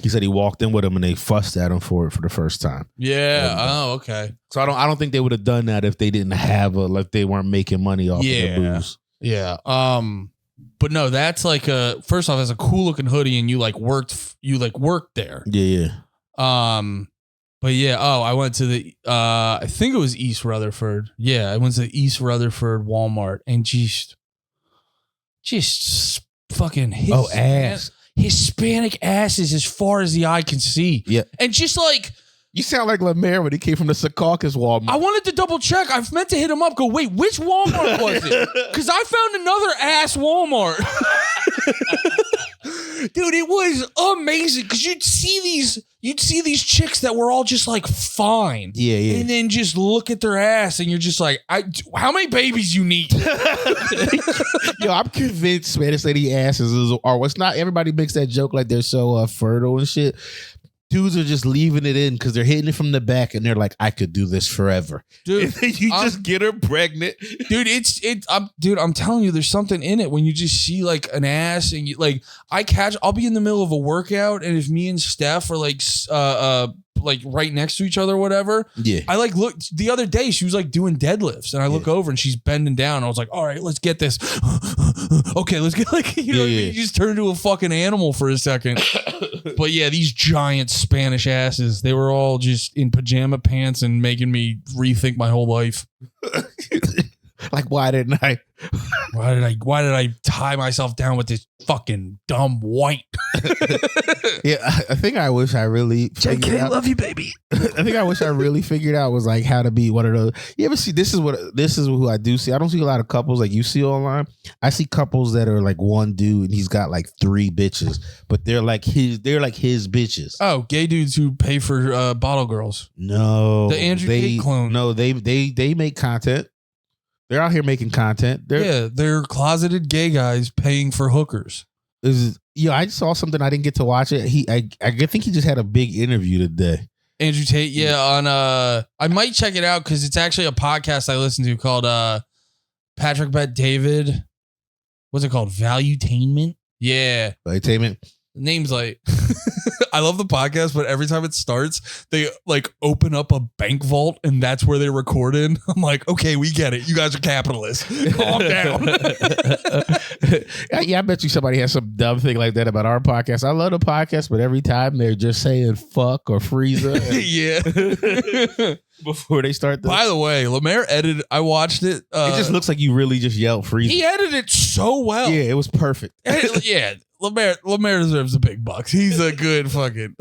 said he walked in with him and they fussed at him for it for the first time. Yeah. And, okay. So I don't think they would have done that if they didn't have like they weren't making money off of the booze. Yeah. But no, that's like first off, it's a cool looking hoodie, and you worked there. Yeah. But yeah, I went to the I think it was East Rutherford. Yeah, I went to the East Rutherford Walmart and just fucking ass. Hispanic asses as far as the eye can see. Yeah. And just like, You sound like LeMaire when he came from the Secaucus Walmart. I wanted to double check. I meant to hit him up. Go, wait, which Walmart was it? Because I found another ass Walmart. Dude, it was amazing. Because you'd see these chicks that were all just like fine. Yeah, yeah. And then just look at their ass and you're just like, how many babies you need? Yo, I'm convinced Spanish lady asses are what's not. Everybody makes that joke like they're so fertile and shit. Dudes are just leaving it in because they're hitting it from the back and they're like, I could do this forever. Dude, and then you just get her pregnant. Dude, I'm telling you, there's something in it when you just see like an ass and you like, I'll be in the middle of a workout and if me and Steph are like right next to each other or whatever. Yeah. I like look the other day, she was like doing deadlifts and I look over and she's bending down. I was like, all right, let's get this. Okay, let's get like, you know what I mean? You just turn into a fucking animal for a second. But yeah, these giant Spanish asses, they were all just in pajama pants and making me rethink my whole life. Like, why did I tie myself down with this fucking dumb white? Yeah, I think I wish I really JK, out. Love you, baby. I think I wish I really figured out was like how to be one of those. You ever see this is who I do see. I don't see a lot of couples like you see online. I see couples that are like one dude and he's got like 3 bitches, but they're like his bitches. Oh, gay dudes who pay for bottle girls. No, the Andrew Tate clone. No, they make content. They're out here making content. They're closeted gay guys paying for hookers. I saw something. I didn't get to watch it. I think he just had a big interview today. Andrew Tate, on I might check it out because it's actually a podcast I listen to called Patrick Bet David. What's it called? Valuetainment? Yeah. Valuetainment. The name's like I love the podcast, but every time it starts, they like open up a bank vault and that's where they record in. I'm like, okay, we get it. You guys are capitalists. Calm down. Yeah, I bet you somebody has some dumb thing like that about our podcast. I love the podcast, but every time they're just saying fuck or Frieza. Yeah. Before they start By the way, LeMaire edited, I watched it. It just looks like you really just yelled Frieza. He edited it so well. Yeah, it was perfect. Yeah. LeMaire deserves the big bucks. He's a good fucking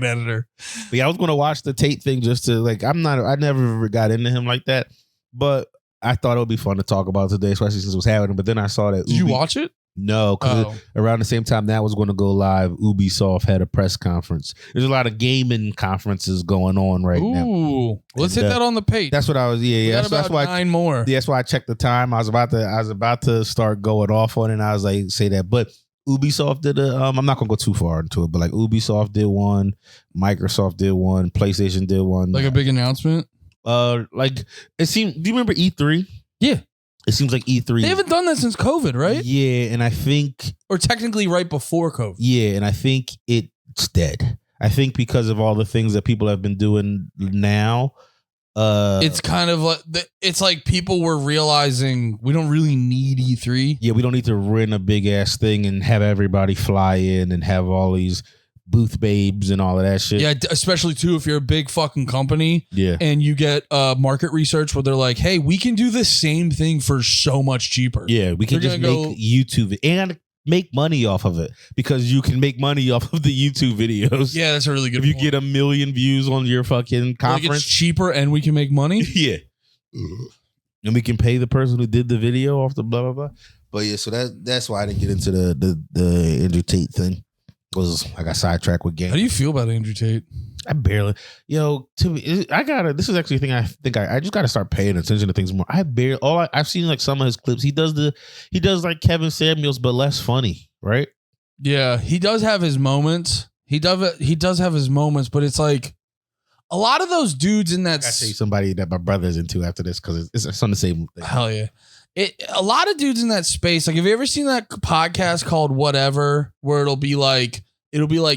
editor. But yeah, I was gonna watch the Tate thing just to like I never got into him like that. But I thought it would be fun to talk about today, especially since it was happening. But then I saw that Did you watch it? No, because around the same time that was going to go live, Ubisoft had a press conference. There's a lot of gaming conferences going on right now. Ooh, let's hit that on the page. That's what I was. Yeah. That's why 9 more. That's why I checked the time. I was about to start going off on it. And I was like, say that, but Ubisoft did I'm not gonna go too far into it, but like Ubisoft did one, Microsoft did one, PlayStation did one. Like a big announcement. Like it seemed. Do you remember E3? Yeah. It seems like E3. They haven't done that since COVID, right? Yeah, and I think... Or technically right before COVID. Yeah, and I think it's dead. I think because of all the things that people have been doing now... it's kind of like... It's like people were realizing we don't really need E3. Yeah, we don't need to rent a big-ass thing and have everybody fly in and have all these... booth babes and all of that shit. Yeah, especially too if you're a big fucking company. Yeah. And you get market research where they're like, hey, we can do the same thing for so much cheaper. Yeah, we can just make YouTube and make money off of it because you can make money off of the YouTube videos. Yeah, that's a really good point. If you get 1 million views on your fucking conference. Like it's cheaper and we can make money? Yeah. And we can pay the person who did the video off the blah, blah, blah. But yeah, so that's why I didn't get into the Andrew Tate thing. Was I got sidetracked with game. How do you feel about Andrew Tate? I barely, this is actually a thing I think I just gotta start paying attention to things more. I've seen like some of his clips. He does like Kevin Samuels, but less funny, right? Yeah, he does have his moments. He does have his moments, but it's like a lot of those dudes in that. I say somebody that my brother's into after this because it's on the same thing. Hell yeah. A lot of dudes in that space, like have you ever seen that podcast called Whatever, where it'll be like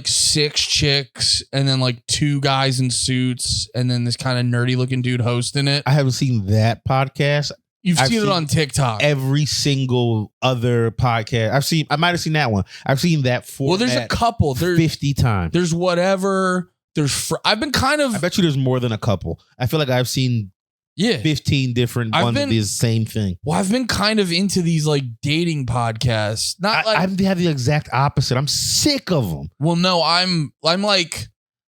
6 chicks and then like 2 guys in suits and then this kind of nerdy looking dude hosting it? I haven't seen that podcast. I've seen it on TikTok. Every single other podcast I might have seen that one. I've seen that Well, there's a couple. 50 times. There's Whatever. I've been kind of. I bet you there's more than a couple. I feel like I've seen Yeah. 15 different ones of the same thing. Well, I've been kind of into these like dating podcasts. Not like I have the exact opposite. I'm sick of them. Well, no, I'm like,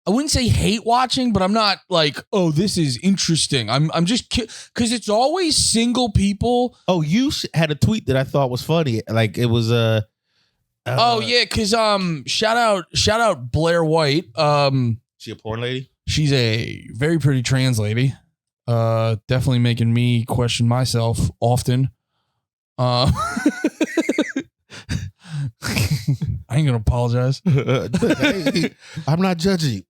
I wouldn't say hate watching, but I'm not like, oh, this is interesting. I'm just because it's always single people. Oh, you had a tweet that I thought was funny. Like it was oh yeah, because shout out Blair White. She a porn lady? She's a very pretty trans lady. Definitely making me question myself often. I ain't gonna apologize. Hey, I'm not judging.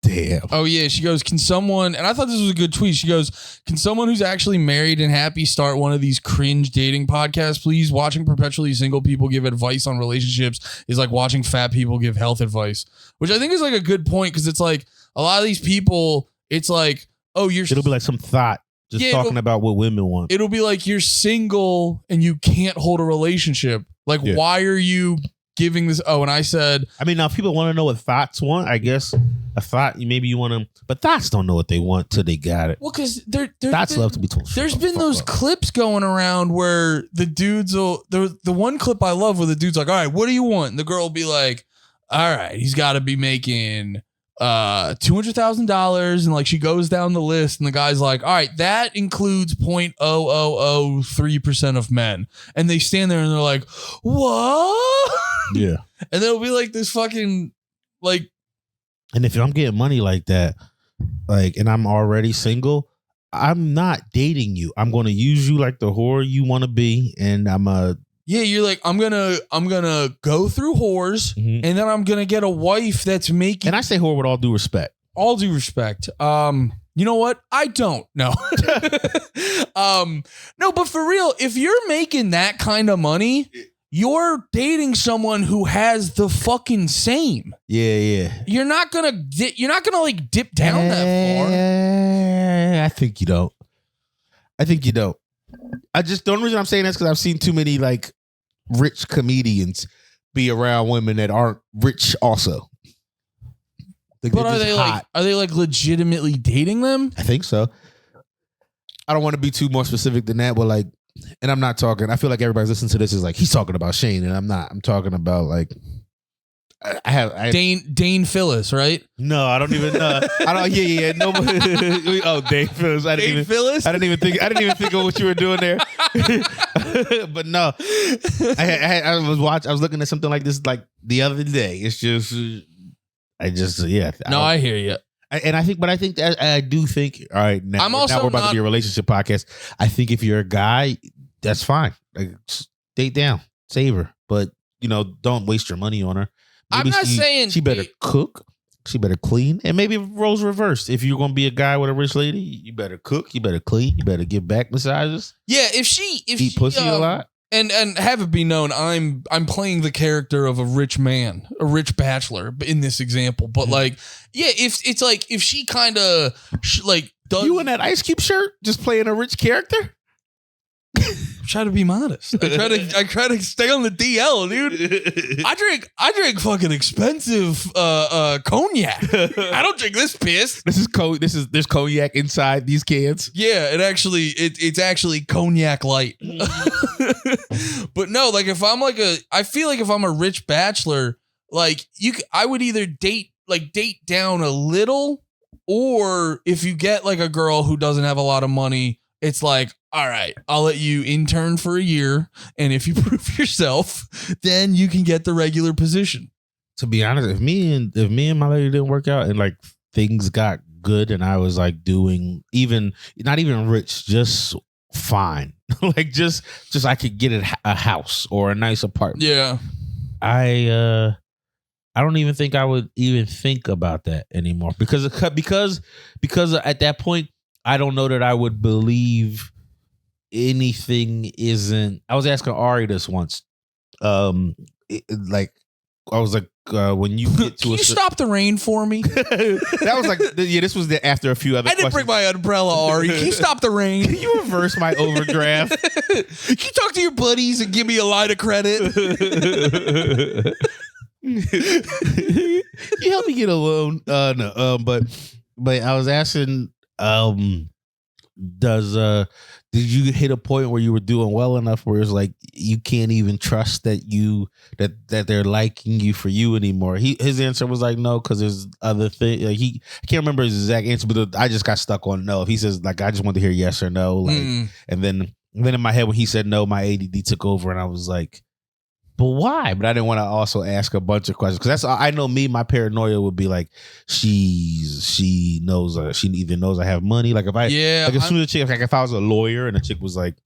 Damn. Oh yeah, she goes, can someone, and I thought this was a good tweet. She goes, can someone who's actually married and happy start one of these cringe dating podcasts, please? Watching perpetually single people give advice on relationships is like watching fat people give health advice, which I think is like a good point, because it's like a lot of these people, it's like, oh, it'll be like some thought just talking about what women want. It'll be like you're single and you can't hold a relationship. Like, why are you giving this? Oh, and I said, I mean, now if people want to know what thoughts want, I guess a thought, maybe you want them, but thoughts don't know what they want till they got it. Well, because thoughts love to be told. There's been those clips going around where the dudes will, the one clip I love where the dude's like, all right, what do you want? And the girl will be like, all right, he's got to be making $200,000, and like she goes down the list, and the guy's like, all right, that includes 0.0003% of men, and they stand there and they're like, what? Yeah. And there'll be like this fucking like, and if I'm getting money like that, like, and I'm already single, I'm not dating you. I'm going to use you like the whore you want to be, and yeah, you're like, I'm gonna go through whores, and then I'm gonna get a wife that's making. And I say whore with all due respect. All due respect. You know what? I don't know. No, but for real, if you're making that kind of money, you're dating someone who has the fucking same. Yeah. You're not gonna like dip down that far. I think you don't. The only reason I'm saying that's because I've seen too many like rich comedians be around women that aren't rich also. But are they like legitimately dating them? I think so. I don't want to be too more specific than that, but like, and I'm not talking, I feel like everybody's listening to this is like, he's talking about Shane, and I'm not. I'm talking about like, I Dane Phyllis, right? No, I don't even know. I don't. Yeah. No. Oh, Dane Phyllis. I didn't even think of what you were doing there. But no, I was looking at something like this like the other day. It's just, yeah. No, I hear you. I think that I do think. All right, now we're about to be a relationship podcast. I think if you're a guy, that's fine. Like, date down, save her, but don't waste your money on her. Maybe I'm not saying she better cook, she better clean, and maybe roles reversed. If you're gonna be a guy with a rich lady, you better cook, you better clean, you better give back massages. Yeah, if she eat pussy a lot. And have it be known, I'm playing the character of a rich man, a rich bachelor in this example. But like, yeah, if it's like if she kind of like does you in that Ice Cube shirt just playing a rich character. Try to be modest. I try to stay on the DL, dude. I drink fucking expensive cognac. I don't drink this piss. There's cognac inside these cans. Yeah, it's actually cognac light. But no, like if I'm I feel like if I'm a rich bachelor, like I would either date down a little, or if you get like a girl who doesn't have a lot of money, it's like, all right, I'll let you intern for a year, and if you prove yourself, then you can get the regular position. To be honest, if me and my lady didn't work out and like things got good, and I was like doing not even rich, just fine, like just I could get a house or a nice apartment. Yeah, I don't even think I would even think about that anymore because at that point I don't know that I would believe anything isn't. I was asking Ari this once. When you get to can you stop the rain for me? That was like, yeah, this was after a few other I didn't bring my umbrella, Ari. Can you stop the rain? Can you reverse my overdraft? Can you talk to your buddies and give me a line of credit? You help me get a loan. No. But I was asking, did you hit a point where you were doing well enough where it's like you can't even trust that they're liking you for you anymore? His answer was like no, because there's other things. Like I can't remember his exact answer, but I just got stuck on no. If he says like I just want to hear yes or no, like, and then in my head when he said no, my ADD took over, and I was like, but why? But I didn't want to also ask a bunch of questions because I know me. My paranoia would be like, she knows she either knows I have money. Like if as soon as a chick, like if I was a lawyer and a chick was like,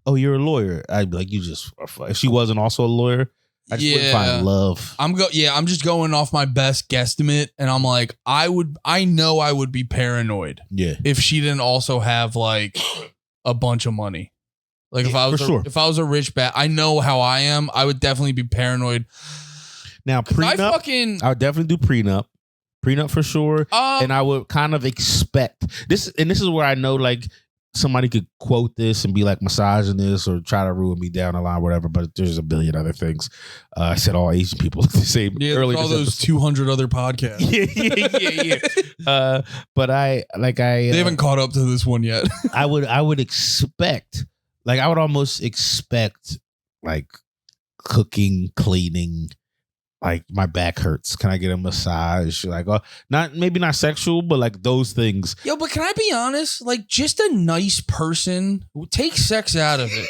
oh, you're a lawyer, I'd be like, you just. If she wasn't also a lawyer, I just wouldn't find love. I'm just going off my best guesstimate, and I'm like, I know I would be paranoid. Yeah. If she didn't also have like a bunch of money. Like if I was a rich bat, I know how I am. I would definitely be paranoid. Now prenup, I would definitely do prenup for sure. And I would kind of expect this. And this is where I know like somebody could quote this and be like misogynist or try to ruin me down the line, whatever. But there's a billion other things. I said all Asian people look the same. Yeah, earlier all those 200 other podcasts. yeah. But they haven't caught up to this one yet. I would expect. Like I would almost expect like cooking, cleaning, like my back hurts. Can I get a massage? Like maybe not sexual, but like those things. Yo, but can I be honest? Like just a nice person who takes sex out of it.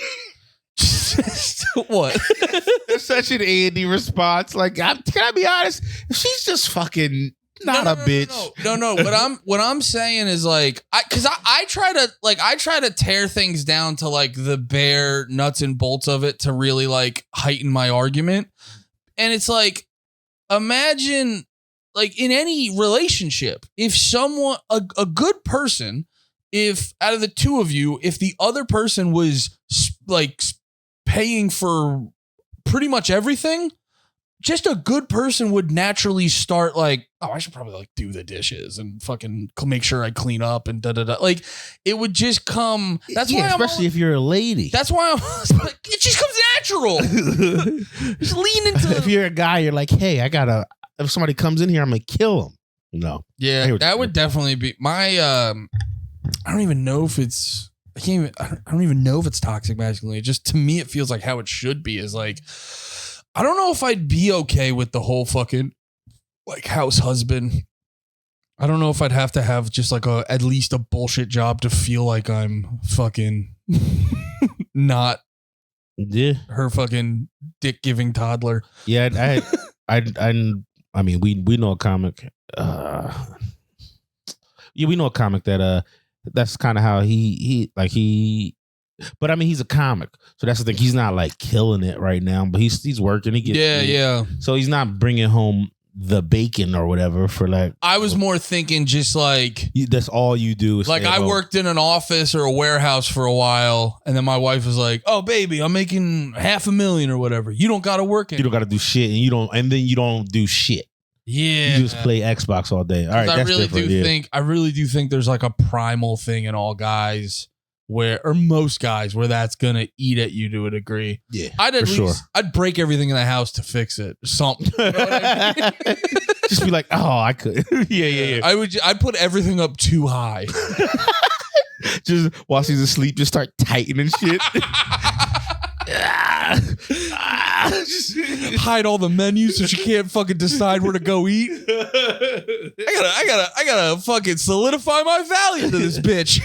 What? That's such an Andy response. Like, can I be honest? She's just fucking not a bitch. No. But what I'm saying is like, I try to tear things down to like the bare nuts and bolts of it to really like heighten my argument. And it's like, imagine like in any relationship, if someone, a good person, if out of the two of you, if the other person was like paying for pretty much everything, just a good person would naturally start like, oh, I should probably like do the dishes and fucking make sure I clean up and da-da-da. Like it would just come. That's why especially if you're a lady. That's why I'm like, it just comes natural. Just lean into If you're a guy, you're like, hey, if somebody comes in here, I'm going to kill him. No. Yeah, that would definitely be my, I don't even know if it's, I don't even know if it's toxic masculinity. Just to me, it feels like how it should be is like, I don't know if I'd be okay with the whole fucking like house husband. I don't know if I'd have to have just like at least a bullshit job to feel like I'm fucking not her fucking dick giving toddler. Yeah, I mean we know a comic. We know a comic that that's kind of how he. But I mean, he's a comic, so that's the thing. He's not like killing it right now, but he's working. He gets yeah. So he's not bringing home the bacon or whatever for like. I was more thinking just like that's all you do. Is like I worked in an office or a warehouse for a while, and then my wife was like, "Oh, baby, I'm making $500,000 or whatever. You don't got to work anymore. You don't got to do shit, and then you don't do shit. Yeah, you just play Xbox all day. All right, I really do think there's like a primal thing in all guys. Or most guys where that's gonna eat at you to a degree. Yeah, I'd break everything in the house to fix it. Something. You know what I mean? Just be like, oh, I could. yeah. I'd put everything up too high. Just while she's asleep, just start tightening shit. Just hide all the menus so she can't fucking decide where to go eat. I gotta fucking solidify my value to this bitch.